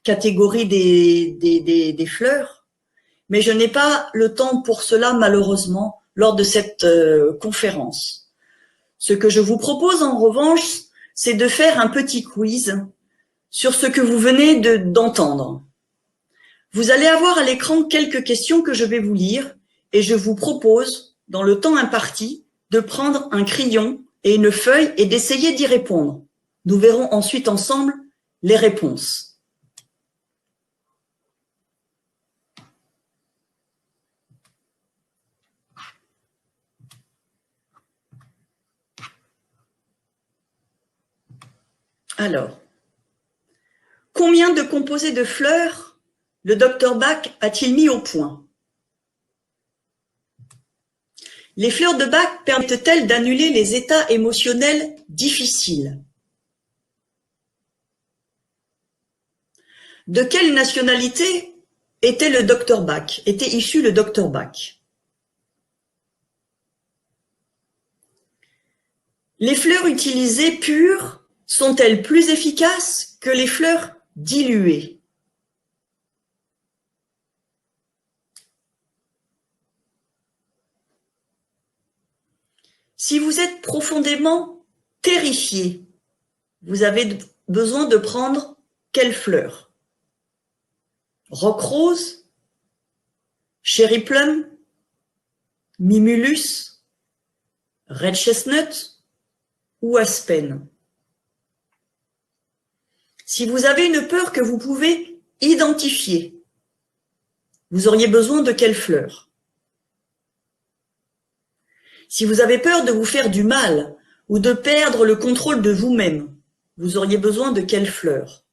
catégories des fleurs, mais je n'ai pas le temps pour cela malheureusement lors de cette conférence. Ce que je vous propose en revanche, c'est de faire un petit quiz sur ce que vous venez d'entendre. Vous allez avoir à l'écran quelques questions que je vais vous lire et je vous propose, dans le temps imparti, de prendre un crayon et une feuille et d'essayer d'y répondre. Nous verrons ensuite ensemble les réponses. Alors, combien de composés de fleurs le docteur Bach a-t-il mis au point? Les fleurs de Bach permettent-elles d'annuler les états émotionnels difficiles? De quelle nationalité était le docteur Bach, était issu le docteur Bach? Les fleurs utilisées pures sont-elles plus efficaces que les fleurs diluées? Si vous êtes profondément terrifié, vous avez besoin de prendre quelle fleur? Roc rose, cherry plum, mimulus, red chestnut ou aspen? Si vous avez une peur que vous pouvez identifier, vous auriez besoin de quelle fleur? Si vous avez peur de vous faire du mal ou de perdre le contrôle de vous-même, vous auriez besoin de quelle fleur?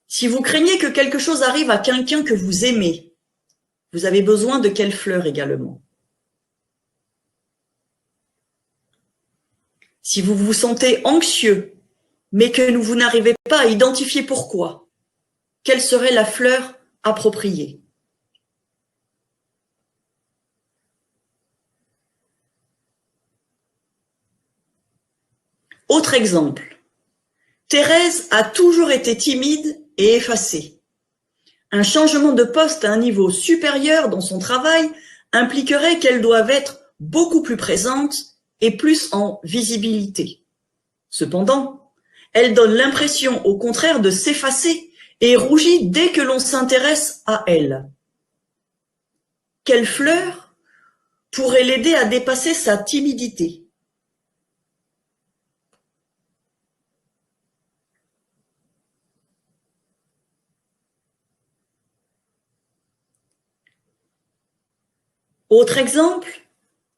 Si vous craignez que quelque chose arrive à quelqu'un que vous aimez, vous avez besoin de quelle fleur également? Si vous vous sentez anxieux, mais que vous n'arrivez pas à identifier pourquoi, quelle serait la fleur appropriée? Autre exemple. Thérèse a toujours été timide et effacée. Un changement de poste à un niveau supérieur dans son travail impliquerait qu'elle doive être beaucoup plus présente et plus en visibilité. Cependant, elle donne l'impression au contraire de s'effacer et rougit dès que l'on s'intéresse à elle. Quelle fleur pourrait l'aider à dépasser sa timidité? Autre exemple,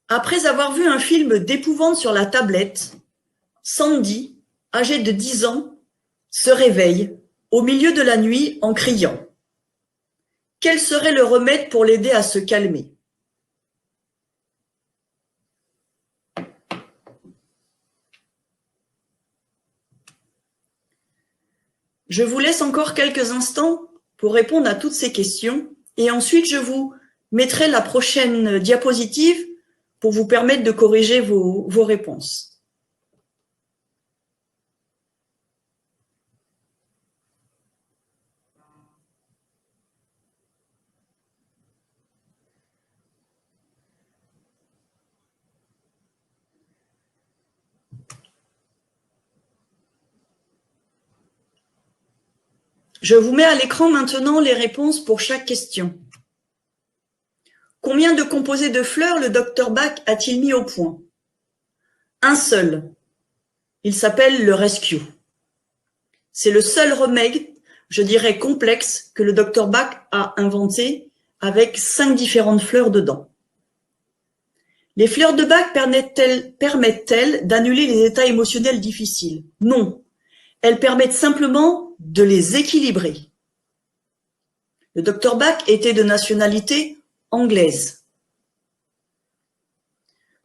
après avoir vu un film d'épouvante sur la tablette, Sandy, âgée de 10 ans, se réveille au milieu de la nuit en criant. Quel serait le remède pour l'aider à se calmer? Je vous laisse encore quelques instants pour répondre à toutes ces questions et ensuite je vous mettrai la prochaine diapositive pour vous permettre de corriger vos réponses. Je vous mets à l'écran maintenant les réponses pour chaque question. Combien de composés de fleurs le docteur Bach a-t-il mis au point? Un seul. Il s'appelle le Rescue. C'est le seul remède, je dirais complexe, que le docteur Bach a inventé avec 5 différentes fleurs dedans. Les fleurs de Bach permettent-elles d'annuler les états émotionnels difficiles? Non. Elles permettent simplement de les équilibrer. Le docteur Bach était de nationalité anglaise.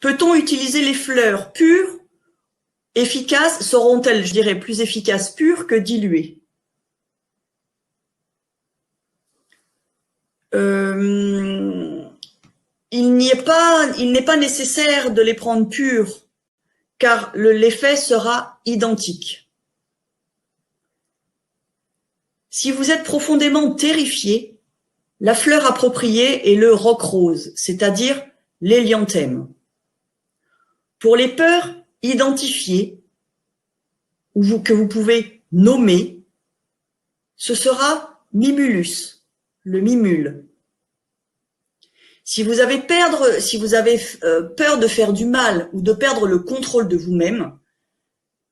Peut-on utiliser les fleurs pures, efficaces? Seront-elles, je dirais, plus efficaces pures que diluées? Il n'est pas nécessaire de les prendre pures, car l'effet sera identique. Si vous êtes profondément terrifié, la fleur appropriée est le roc rose, c'est-à-dire l'hélianthème. Pour les peurs identifiées, que vous pouvez nommer, ce sera mimulus, le mimule. Si vous avez peur de faire du mal ou de perdre le contrôle de vous-même,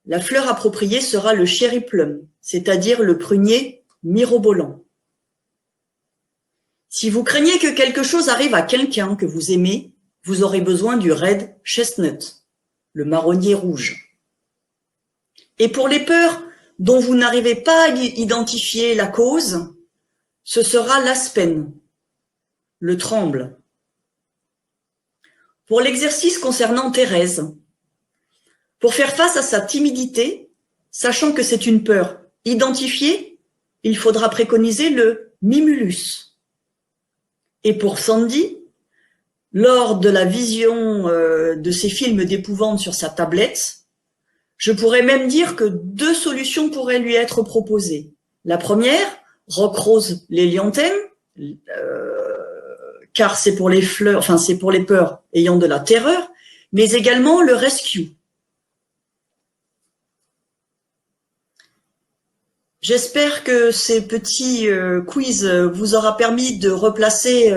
la fleur appropriée sera le cherry plum, c'est-à-dire le prunier mirobolant. Si vous craignez que quelque chose arrive à quelqu'un que vous aimez, vous aurez besoin du red chestnut, le marronnier rouge. Et pour les peurs dont vous n'arrivez pas à identifier la cause, ce sera l'aspen, le tremble. Pour l'exercice concernant Thérèse, Pour faire face à sa timidité, sachant que c'est une peur identifiée, il faudra préconiser le mimulus. Et pour Sandy, lors de la vision de ces films d'épouvante sur sa tablette, je pourrais même dire que 2 solutions pourraient lui être proposées. La première, Rock Rose Lelianthem, car c'est pour les fleurs, enfin c'est pour les peurs ayant de la terreur, mais également le Rescue. J'espère que ces petits quiz vous aura permis de replacer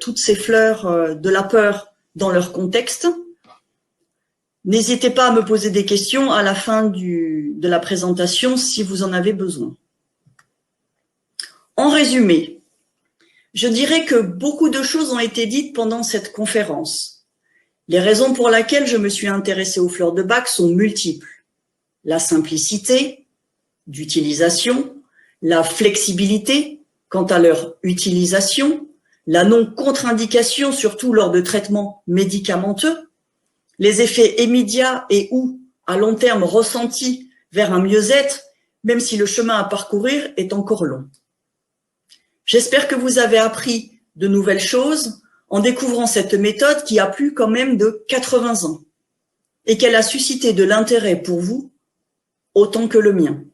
toutes ces fleurs de la peur dans leur contexte. N'hésitez pas à me poser des questions à la fin de la présentation si vous en avez besoin. En résumé, je dirais que beaucoup de choses ont été dites pendant cette conférence. Les raisons pour lesquelles je me suis intéressée aux fleurs de Bach sont multiples. La simplicité d'utilisation, la flexibilité quant à leur utilisation, la non-contre-indication surtout lors de traitements médicamenteux, les effets immédiats et ou à long terme ressentis vers un mieux-être, même si le chemin à parcourir est encore long. J'espère que vous avez appris de nouvelles choses en découvrant cette méthode qui a plus quand même de 80 ans et qu'elle a suscité de l'intérêt pour vous autant que le mien.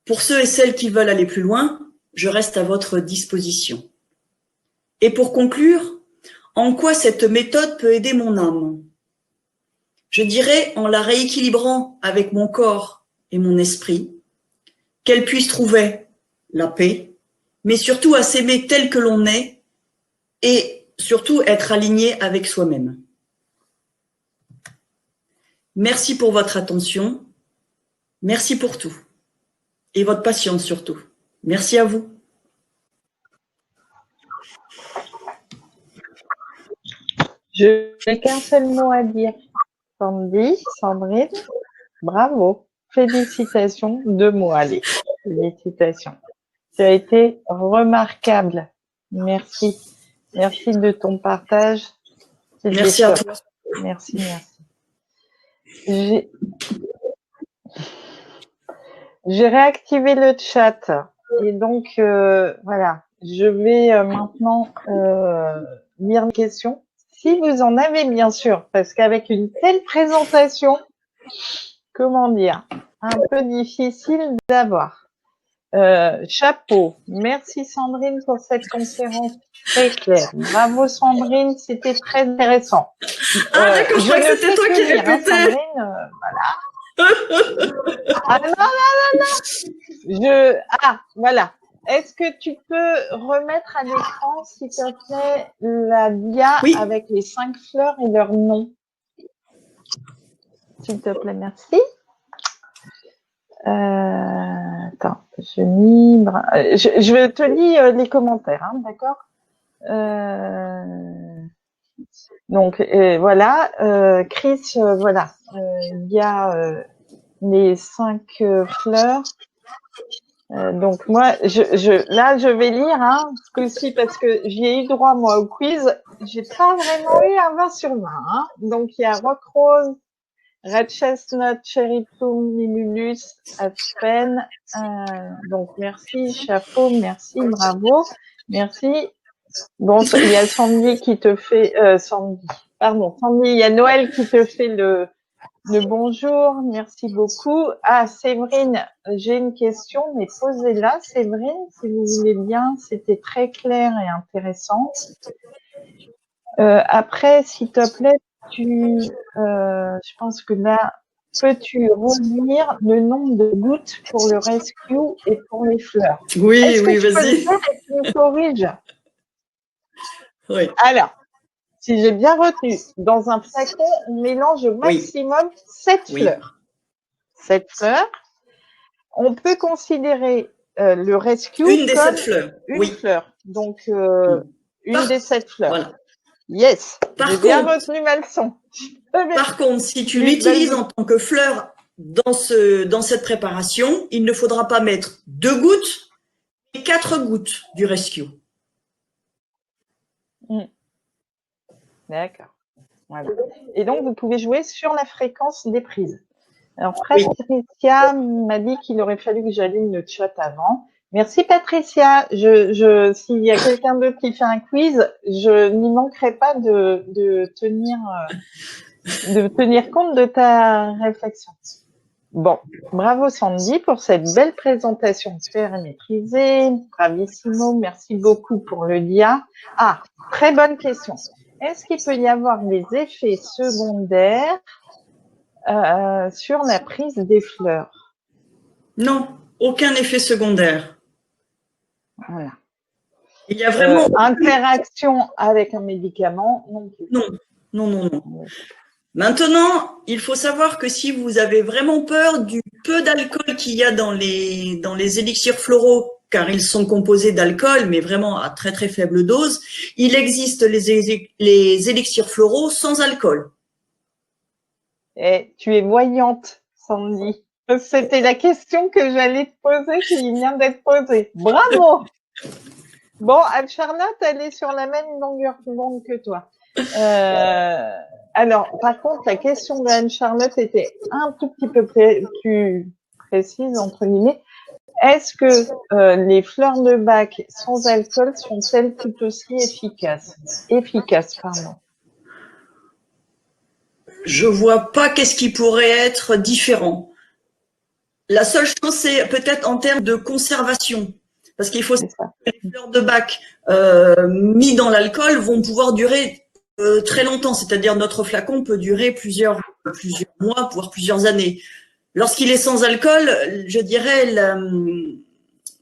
Pour ceux et celles qui veulent aller plus loin, je reste à votre disposition. Et pour conclure, en quoi cette méthode peut aider mon âme ? Je dirais en la rééquilibrant avec mon corps et mon esprit, qu'elle puisse trouver la paix, mais surtout à s'aimer tel que l'on est et surtout être aligné avec soi-même. Merci pour votre attention, merci pour tout et votre patience surtout. Merci à vous. Je n'ai qu'un seul mot à dire. Sandy, Sandrine, bravo. Félicitations. 2 mots, allez. Félicitations. Tu as été remarquable. Merci. Merci de ton partage. Merci à toi. Merci, merci. J'ai réactivé le chat. Et donc, voilà. Je vais maintenant lire les questions. Si vous en avez, bien sûr, parce qu'avec une telle présentation, comment dire, un peu difficile d'avoir. Chapeau. Merci Sandrine pour cette conférence très claire. Bravo Sandrine, c'était très intéressant. D'accord, je crois que c'était toi qui répétais. Sandrine, voilà. Ah non. Voilà. Est-ce que tu peux remettre à l'écran, s'il te plaît, la dia avec les 5 fleurs et leurs noms? S'il te plaît, merci. Attends, je vais te lire les commentaires, hein, d'accord? Donc, voilà. Chris, voilà. Il y a les 5 fleurs. Donc moi, là, je vais lire, hein, aussi parce que j'y ai eu droit moi au quiz. J'ai pas vraiment eu un 20 sur 20. Hein. Donc il y a Rock Rose, Red Chestnut, Cherry Plum, Mimulus, Aspen. Donc merci, chapeau, merci, bravo, merci. Bon, il y a Sandy qui te fait, Sandy, il y a Noël qui te fait le bonjour, merci beaucoup. Ah, Séverine, j'ai une question, mais posez-la, Séverine, si vous voulez bien, c'était très clair et intéressant. Après, s'il te plaît, je pense que là, peux-tu revenir le nombre de gouttes pour le rescue et pour les fleurs? Oui, vas-y. Tu me corriges? Oui. Alors, si j'ai bien retenu, dans un flacon, on mélange au maximum 7 fleurs. 7 fleurs. On peut considérer le rescue une des comme 7 fleurs. Une fleur. Donc, une des 7 fleurs. Voilà. Yes. J'ai bien retenu ma leçon. Par contre, si tu l'utilises en tant que fleur dans cette préparation, il ne faudra pas mettre 2 gouttes et 4 gouttes du rescue. D'accord. Voilà. Et donc, vous pouvez jouer sur la fréquence des prises. Alors, Patricia m'a dit qu'il aurait fallu que j'allume le chat avant. Merci, Patricia. S'il y a quelqu'un d'autre qui fait un quiz, je n'y manquerai pas de tenir compte de ta réflexion. Bon, bravo Sandy pour cette belle présentation claire et maîtrisée. Bravissimo, merci beaucoup pour le dia. Ah, très bonne question. Est-ce qu'il peut y avoir des effets secondaires sur la prise des fleurs? Non, aucun effet secondaire. Voilà. Il y a vraiment interaction avec un médicament non plus. Non. Maintenant, il faut savoir que si vous avez vraiment peur du peu d'alcool qu'il y a dans les élixirs floraux, car ils sont composés d'alcool, mais vraiment à très très faible dose, il existe les élixirs floraux sans alcool. Et tu es voyante, Sandy. C'était la question que j'allais te poser qui vient d'être posée. Bravo! Bon, Anne-Charlotte, elle est sur la même longueur d'onde que toi. Alors, par contre, la question de Anne-Charlotte était un tout petit peu plus précise, entre guillemets. Est-ce que les fleurs de bac sans alcool sont-elles tout aussi efficaces? Pardon. Je vois pas qu'est-ce qui pourrait être différent. La seule chose, c'est peut-être en termes de conservation. Parce qu'il faut savoir que les fleurs de bac mis dans l'alcool vont pouvoir durer très longtemps. C'est-à-dire notre flacon peut durer plusieurs mois, voire plusieurs années. Lorsqu'il est sans alcool, je dirais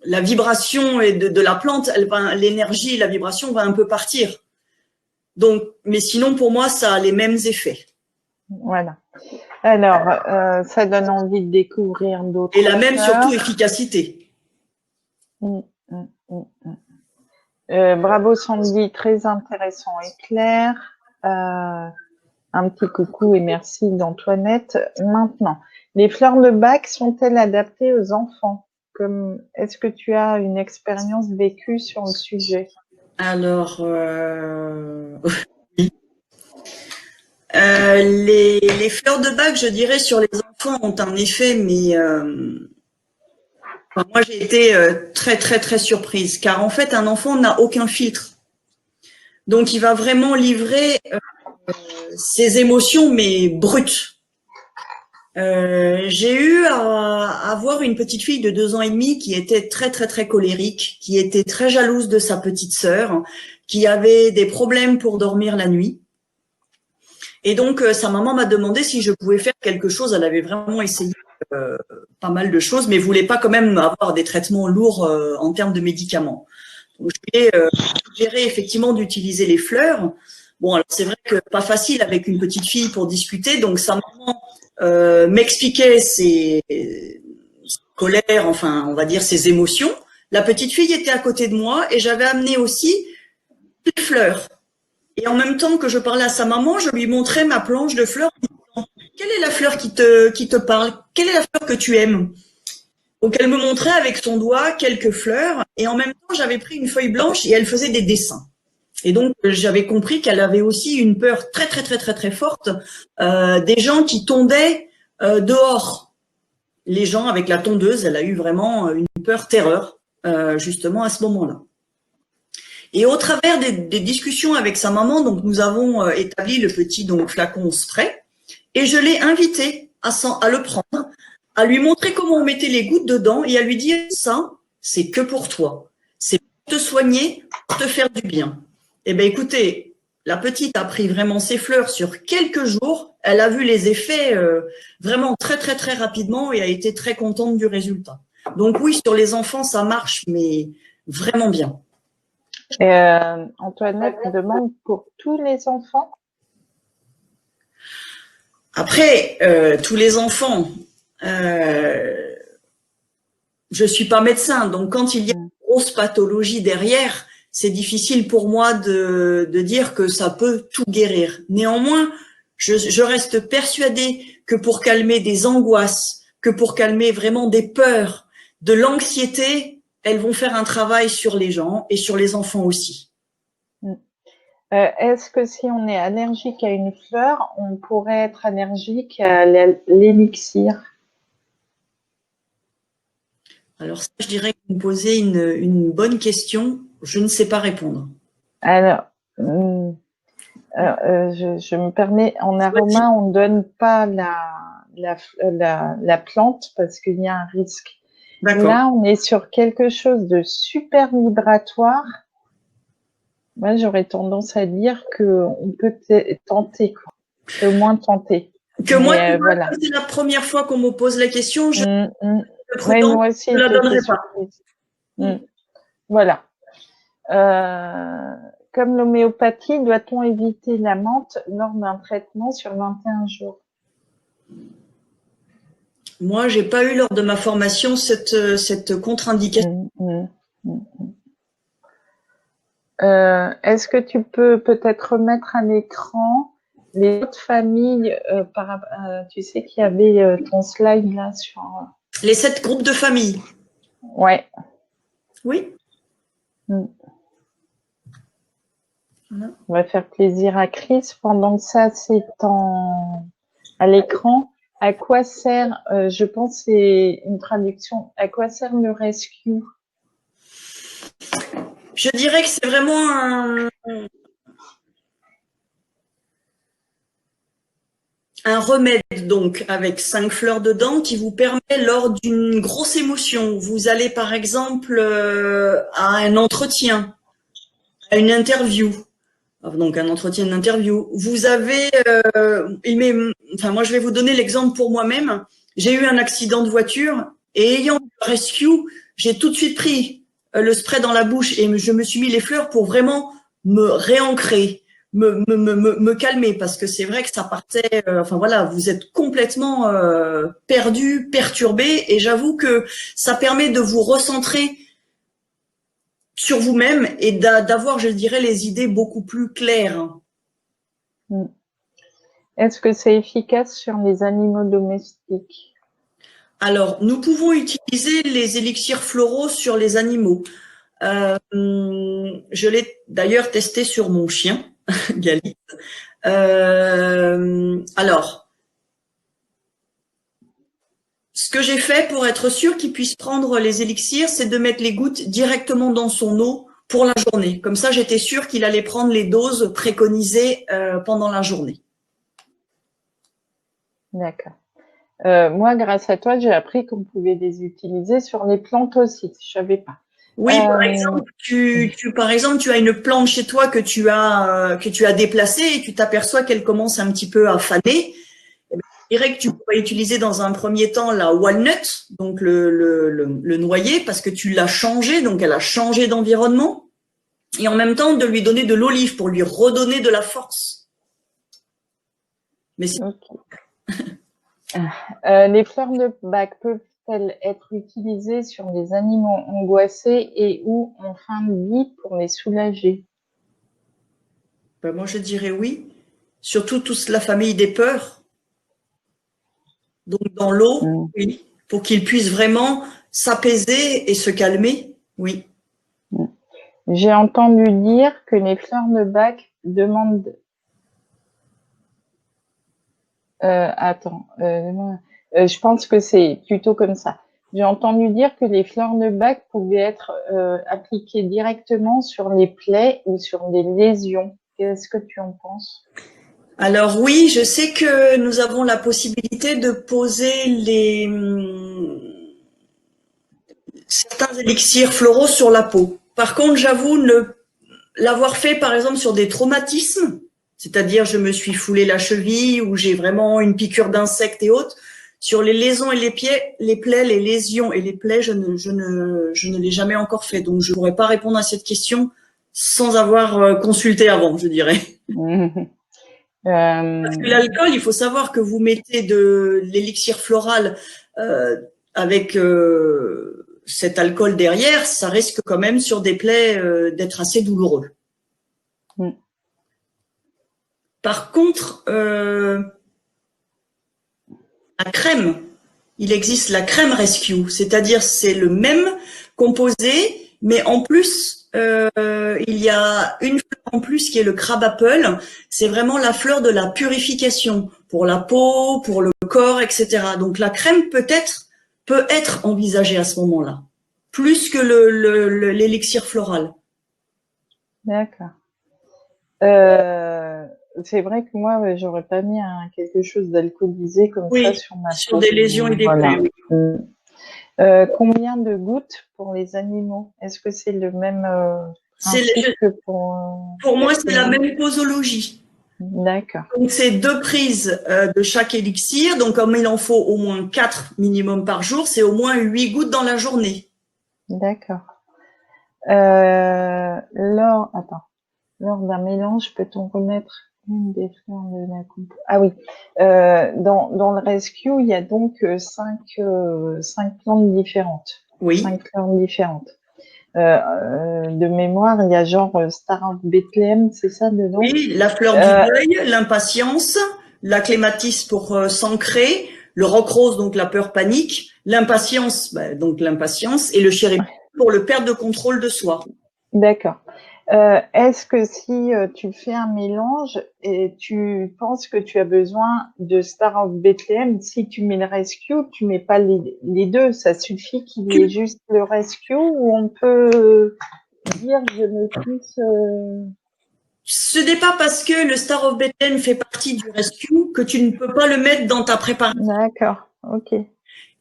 la vibration de la plante, l'énergie, la vibration va un peu partir. Donc, mais sinon, pour moi, ça a les mêmes effets. Voilà. Alors, ça donne envie de découvrir d'autres. Et la même, surtout, efficacité. Bravo Sandy, très intéressant et clair. Un petit coucou et merci d'Antoinette. Maintenant, les fleurs de bac sont-elles adaptées aux enfants? Est-ce que tu as une expérience vécue sur le sujet? Alors, oui. Les fleurs de bac, je dirais, sur les enfants ont un effet, mais moi j'ai été très très très surprise, car en fait un enfant n'a aucun filtre, donc il va vraiment livrer ses émotions, mais brutes. J'ai eu à avoir une petite fille de 2 ans et demi qui était très très très colérique, qui était très jalouse de sa petite sœur, qui avait des problèmes pour dormir la nuit. Et donc, sa maman m'a demandé si je pouvais faire quelque chose. Elle avait vraiment essayé pas mal de choses, mais voulait pas quand même avoir des traitements lourds en termes de médicaments. Donc, je lui ai suggéré effectivement d'utiliser les fleurs. Bon, alors c'est vrai que pas facile avec une petite fille pour discuter. Donc, sa maman m'expliquait ses colères, enfin, on va dire ses émotions. La petite fille était à côté de moi et j'avais amené aussi des fleurs. Et en même temps que je parlais à sa maman, je lui montrais ma planche de fleurs. Quelle est la fleur qui te parle? Quelle est la fleur que tu aimes? Donc elle me montrait avec son doigt quelques fleurs et en même temps j'avais pris une feuille blanche et elle faisait des dessins. Et donc j'avais compris qu'elle avait aussi une peur très très très très très forte des gens qui tondaient dehors. Les gens avec la tondeuse, elle a eu vraiment une peur terreur justement à ce moment-là. Et au travers des discussions avec sa maman, donc nous avons établi le petit flacon spray et je l'ai invité à le prendre, à lui montrer comment on mettait les gouttes dedans et à lui dire ça, c'est que pour toi, c'est pour te soigner, pour te faire du bien. Eh bien écoutez, la petite a pris vraiment ses fleurs sur quelques jours, elle a vu les effets vraiment très très très rapidement et a été très contente du résultat. Donc oui, sur les enfants ça marche, mais vraiment bien. Antoinette demande pour tous les enfants. Après, tous les enfants, je suis pas médecin, donc quand il y a une grosse pathologie derrière, c'est difficile pour moi de dire que ça peut tout guérir. Néanmoins, je reste persuadée que pour calmer des angoisses, que pour calmer vraiment des peurs, de l'anxiété, elles vont faire un travail sur les gens et sur les enfants aussi. Est-ce que si on est allergique à une fleur, on pourrait être allergique à l'élixir? Alors ça, je dirais que vous me posez une bonne question. Je ne sais pas répondre. Alors, je me permets, en aroma, on ne donne pas la plante parce qu'il y a un risque. Là, on est sur quelque chose de super vibratoire. Moi, j'aurais tendance à dire qu'on peut tenter, quoi. Au moins tenter. Moi, voilà. C'est la première fois qu'on me pose la question. Ouais, moi aussi, je la donnerai pas. Voilà. Comme l'homéopathie, doit-on éviter la menthe lors d'un traitement sur 21 jours? Moi, j'ai pas eu lors de ma formation cette contre-indication. Est-ce que tu peux peut-être remettre un écran les autres familles tu sais qu'il y avait ton slide là sur les 7 groupes de familles. Ouais. Oui. Voilà. On va faire plaisir à Chris pendant que ça c'est à l'écran. À quoi sert, je pense c'est une traduction, à quoi sert le rescue? Je dirais que c'est vraiment un remède donc avec 5 fleurs dedans qui vous permet lors d'une grosse émotion, vous allez par exemple à un entretien, à une interview, donc un entretien d'interview, vous avez, moi je vais vous donner l'exemple pour moi-même, j'ai eu un accident de voiture et ayant le rescue, j'ai tout de suite pris le spray dans la bouche et je me suis mis les fleurs pour vraiment me réancrer. Me calmer parce que c'est vrai que ça partait, vous êtes complètement perdu, perturbé et j'avoue que ça permet de vous recentrer sur vous-même et d'avoir, je dirais, les idées beaucoup plus claires. Est-ce que c'est efficace sur les animaux domestiques? Alors, nous pouvons utiliser les élixirs floraux sur les animaux. Je l'ai d'ailleurs testé sur mon chien, Galit. Alors, ce que j'ai fait pour être sûr qu'il puisse prendre les élixirs, c'est de mettre les gouttes directement dans son eau pour la journée. Comme ça, j'étais sûre qu'il allait prendre les doses préconisées pendant la journée. D'accord. Moi, grâce à toi, j'ai appris qu'on pouvait les utiliser sur les plantes aussi. Je savais pas. Oui, par exemple, tu as une plante chez toi que tu as déplacée et tu t'aperçois qu'elle commence un petit peu à faner. Je dirais que tu pourrais utiliser dans un premier temps la walnut, donc le noyer, parce que tu l'as changé, donc elle a changé d'environnement. Et en même temps, de lui donner de l'olive pour lui redonner de la force. Mais les fleurs de bac peuvent-elles être utilisées sur des animaux angoissés et ou en fin de vie pour les soulager? Moi, je dirais oui. Surtout toute la famille des peurs. Donc, dans l'eau, oui, pour qu'ils puissent vraiment s'apaiser et se calmer, oui. J'ai entendu dire que les fleurs de bac demandent... je pense que c'est plutôt comme ça. J'ai entendu dire que les fleurs de bac pouvaient être appliquées directement sur les plaies ou sur des lésions. Qu'est-ce que tu en penses? Alors oui, je sais que nous avons la possibilité de poser certains élixirs floraux sur la peau. Par contre, j'avoue l'avoir fait par exemple sur des traumatismes, c'est-à-dire je me suis foulé la cheville ou j'ai vraiment une piqûre d'insectes et autres. Sur les lésions et les plaies, les lésions et les plaies, je ne l'ai jamais encore fait. Donc, je ne pourrais pas répondre à cette question sans avoir consulté avant, je dirais. Parce que l'alcool, il faut savoir que vous mettez de l'élixir floral avec cet alcool derrière, ça risque quand même sur des plaies d'être assez douloureux. Par contre, la crème, il existe la crème rescue, c'est-à-dire c'est le même composé, mais en plus, il y a une fleur en plus qui est le crabe apple. C'est vraiment la fleur de la purification pour la peau, pour le corps, etc. Donc la crème peut être envisagée à ce moment-là, plus que l'élixir floral. D'accord. C'est vrai que moi, j'aurais pas mis quelque chose d'alcoolisé comme ça Oui, sur ma sur peau. des lésions et des Voilà. plaies. Oui. Combien de gouttes pour les animaux? Est-ce que c'est le même principe que Pour moi, c'est la l'humain? même posologie. D'accord, Donc, c'est 2 prises de chaque élixir. Donc, comme il en faut au moins 4 minimum par jour, c'est au moins 8 gouttes dans la journée. d'accord. Lors d'un mélange, peut-on remettre une des fleurs de la coupe? Ah oui. Dans le rescue, il y a donc cinq plantes différentes. Oui. 5 plantes différentes. De mémoire, il y a genre Star of Bethlehem, c'est ça dedans? Oui, la fleur du deuil, l'impatience, la clématisse pour s'ancrer, le roc rose, donc la peur panique, l'impatience, donc l'impatience, et le chéri pour le perte de contrôle de soi. D'accord. Est-ce que si tu fais un mélange et tu penses que tu as besoin de Star of Bethlehem, si tu mets le rescue, tu mets pas les deux, ça suffit qu'il y ait juste le rescue ou on peut dire je me fixe Ce n'est pas parce que le Star of Bethlehem fait partie du rescue que tu ne peux pas le mettre dans ta préparation. D'accord, ok.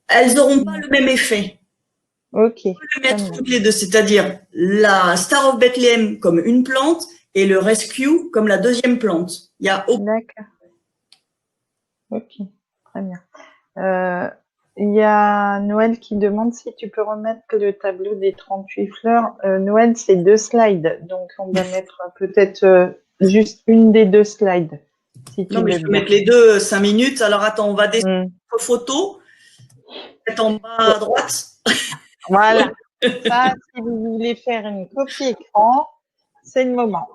Elles n'auront pas le même effet. Ok. On peut le mettre toutes les deux, c'est-à-dire la Star of Bethlehem comme une plante et le Rescue comme la deuxième plante. Il y a aucun... D'accord. Ok, très bien. Il y a Noël qui demande si tu peux remettre le tableau des 38 fleurs. Noël, c'est 2 slides, donc on va mettre peut-être juste une des 2 slides. Si tu Non, mais veux je peux bien. mettre les deux 5 minutes. Alors attends, on va descendre Mm. notre photo. Peut-être en bas à droite. Voilà. Ça, si vous voulez faire une copie écran, c'est le moment.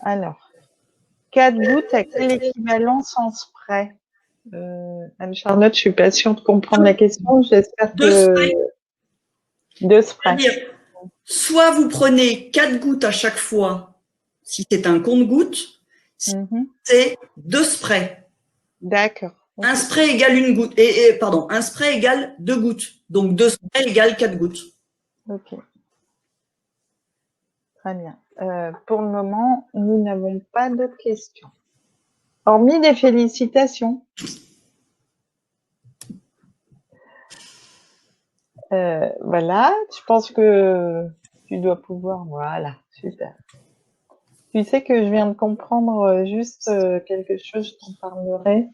Alors, 4 gouttes à quelle équivalence en spray? Anne-Charlotte, je suis pas sûre de comprendre la question. J'espère Deux que sprays. 2 sprays. C'est-à-dire, soit vous prenez 4 gouttes à chaque fois, si c'est un compte-gouttes, si c'est 2 sprays. D'accord. Okay. Un spray égale une goutte. Pardon, un spray égale 2 gouttes. Donc 2 sprays égale 4 gouttes. Ok. Très bien. Pour le moment, nous n'avons pas d'autres questions. Hormis des félicitations. Voilà. Je pense que tu dois pouvoir. Voilà. Super. Tu sais que je viens de comprendre juste quelque chose, je t'en parlerai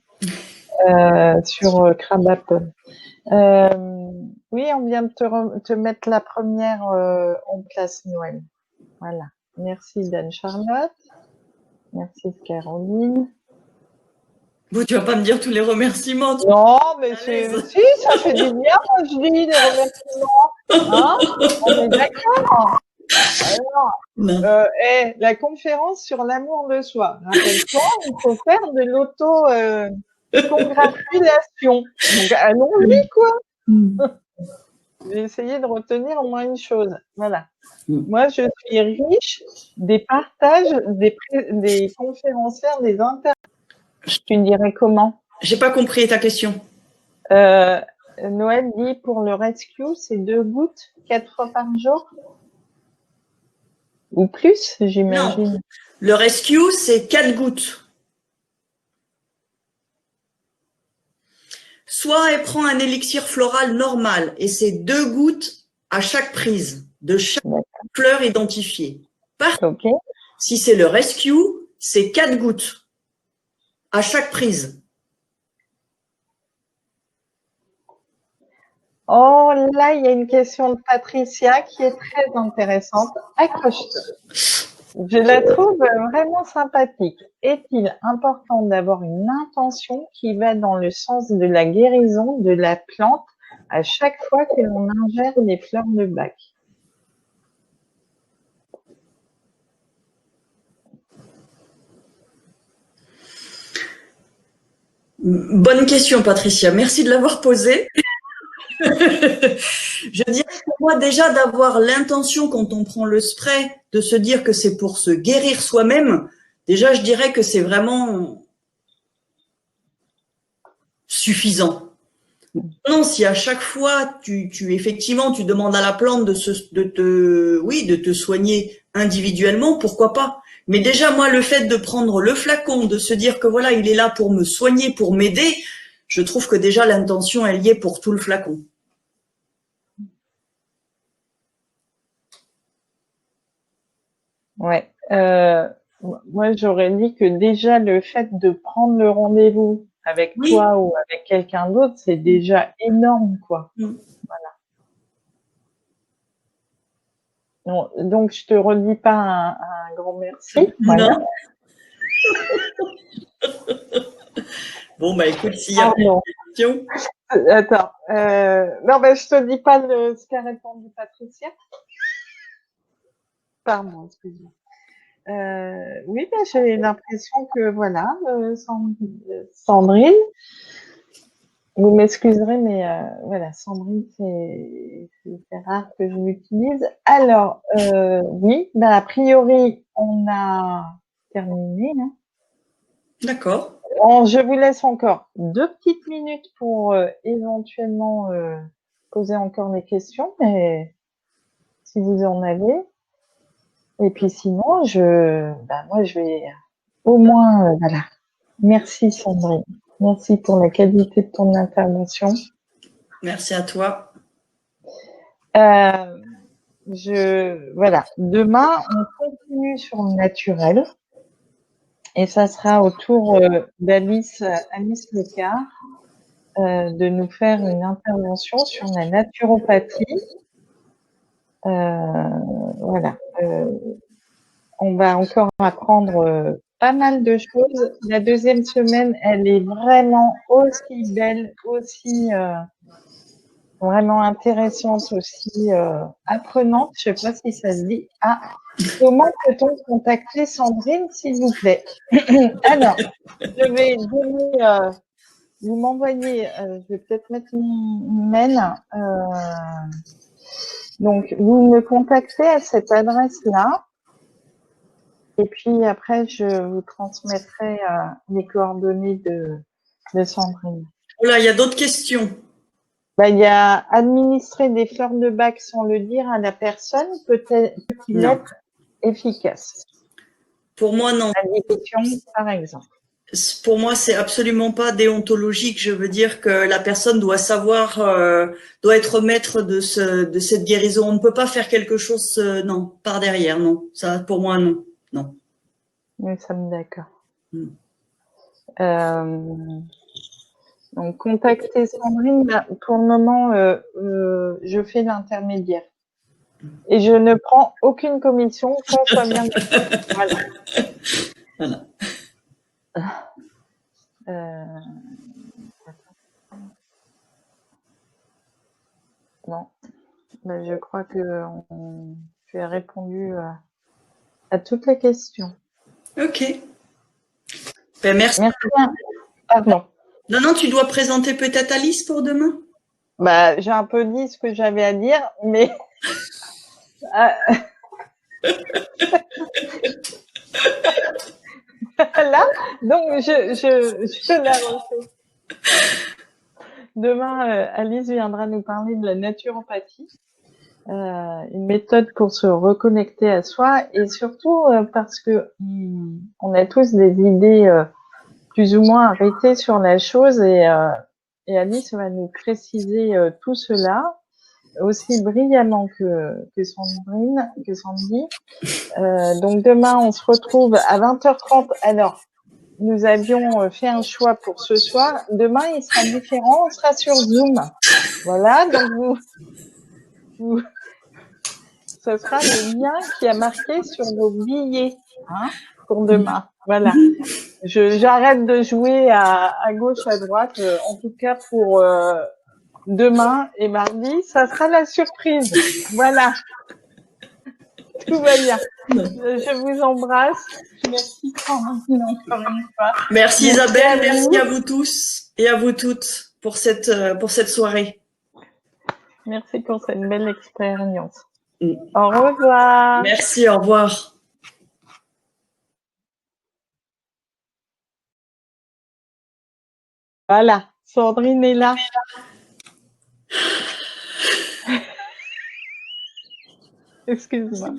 sur Crab Apple. Oui, on vient de te mettre la première en place, Noël. Voilà. Merci d'Anne-Charlotte. Merci de Caroline. Bon, tu vas pas me dire tous les remerciements. Non, mais si, ça fait du bien, moi je dis, les remerciements. Hein? On est d'accord. Alors, la conférence sur l'amour de soi. Rappelle-toi, il faut faire de l'auto-congratulation. Donc, allons-y, quoi. J'ai essayé de retenir au moins une chose. Voilà. Moi, je suis riche des partages des conférencières, des intervenants. Tu dirais comment? J'ai pas compris ta question. Noël dit pour le rescue, c'est 2 gouttes, 4 fois par jour? Ou plus, j'imagine. Non, le rescue, c'est 4 gouttes. Soit elle prend un élixir floral normal et c'est 2 gouttes à chaque prise de chaque fleur identifiée. Par contre, si c'est le rescue, c'est 4 gouttes à chaque prise. Oh là, il y a une question de Patricia qui est très intéressante. Accroche-toi. Je la trouve vraiment sympathique. Est-il important d'avoir une intention qui va dans le sens de la guérison de la plante à chaque fois que l'on ingère les fleurs de bac? Bonne question, Patricia. Merci de l'avoir posée. Je dirais que moi, déjà, d'avoir l'intention, quand on prend le spray, de se dire que c'est pour se guérir soi-même, déjà, je dirais que c'est vraiment suffisant. Non, si à chaque fois, effectivement, tu demandes à la plante de te soigner individuellement, pourquoi pas? Mais déjà, moi, le fait de prendre le flacon, de se dire que voilà, il est là pour me soigner, pour m'aider, je trouve que déjà l'intention, elle y est pour tout le flacon. Ouais. Moi, j'aurais dit que déjà le fait de prendre le rendez-vous avec Oui. toi ou avec quelqu'un d'autre, c'est déjà énorme, quoi. Mm. Non, donc, je te redis pas un grand merci. Voilà. Non. Bon, bah écoute, s'il y a pas Pardon. de questions. Attends. Non, ben, je te dis pas ce qu'a répondu Patricia. Pardon, excuse-moi. Oui, ben, j'ai l'impression que voilà, Sandrine, vous m'excuserez, mais voilà, Sandrine, c'est rare que je l'utilise. Alors, oui, ben, a priori, on a terminé. Hein. D'accord. Je vous laisse encore 2 petites minutes pour éventuellement poser encore des questions, mais si vous en avez. Et puis sinon, moi, je vais au moins, voilà. Merci Sandrine. Merci pour la qualité de ton intervention. Merci à toi. Voilà. Demain, on continue sur le naturel. Et ça sera au tour Alice Lecard, de nous faire une intervention sur la naturopathie. Voilà. On va encore apprendre pas mal de choses. La deuxième semaine, elle est vraiment aussi belle, aussi vraiment intéressante, aussi apprenante. Je sais pas si ça se dit. Ah, comment peut-on contacter Sandrine, s'il vous plaît? Alors, je vais donner, vous m'envoyez, je vais peut-être mettre mon mail. Donc, vous me contactez à cette adresse-là. Et puis après, je vous transmettrai les coordonnées de Sandrine. Voilà, il y a d'autres questions. Il y a administrer des fleurs de bac sans le dire à la personne peut-il être efficace? Pour moi, non. Addiction, par exemple. Pour moi, c'est absolument pas déontologique. Je veux dire que la personne doit savoir, doit être maître de cette guérison. On ne peut pas faire quelque chose, non, par derrière, non. Ça, pour moi, non, non. Nous sommes d'accord. Donc, contacter Sandrine, pour le moment, je fais l'intermédiaire. Et je ne prends aucune commission, qu'on soit bien. Voilà. Voilà. Non. Je crois que tu as répondu à toutes les questions. Ok. Ben, merci. Merci. Pardon. Non, non, tu dois présenter peut-être Alice pour demain. J'ai un peu dit ce que j'avais à dire, mais là, donc je la refais. Demain, Alice viendra nous parler de la naturopathie, une méthode pour se reconnecter à soi, et surtout parce que on a tous des idées plus ou moins arrêtées sur la chose, et Alice va nous préciser tout cela aussi brillamment que Sandrine, que Sandy. Donc demain, on se retrouve à 20h30. Alors, nous avions fait un choix pour ce soir. Demain, il sera différent. On sera sur Zoom. Voilà. Donc ce sera le lien qui a marqué sur nos billets, hein, pour demain. Voilà. J'arrête de jouer à gauche, à droite. En tout cas, pour demain et mardi, ça sera la surprise. Voilà. Tout va bien. Je vous embrasse. Merci Sandrine encore une fois. Merci Isabelle, merci à vous tous et à vous toutes pour cette soirée. Merci pour cette belle expérience. Mm. Au revoir. Merci, au revoir. Voilà, Sandrine est là. Excuse-moi.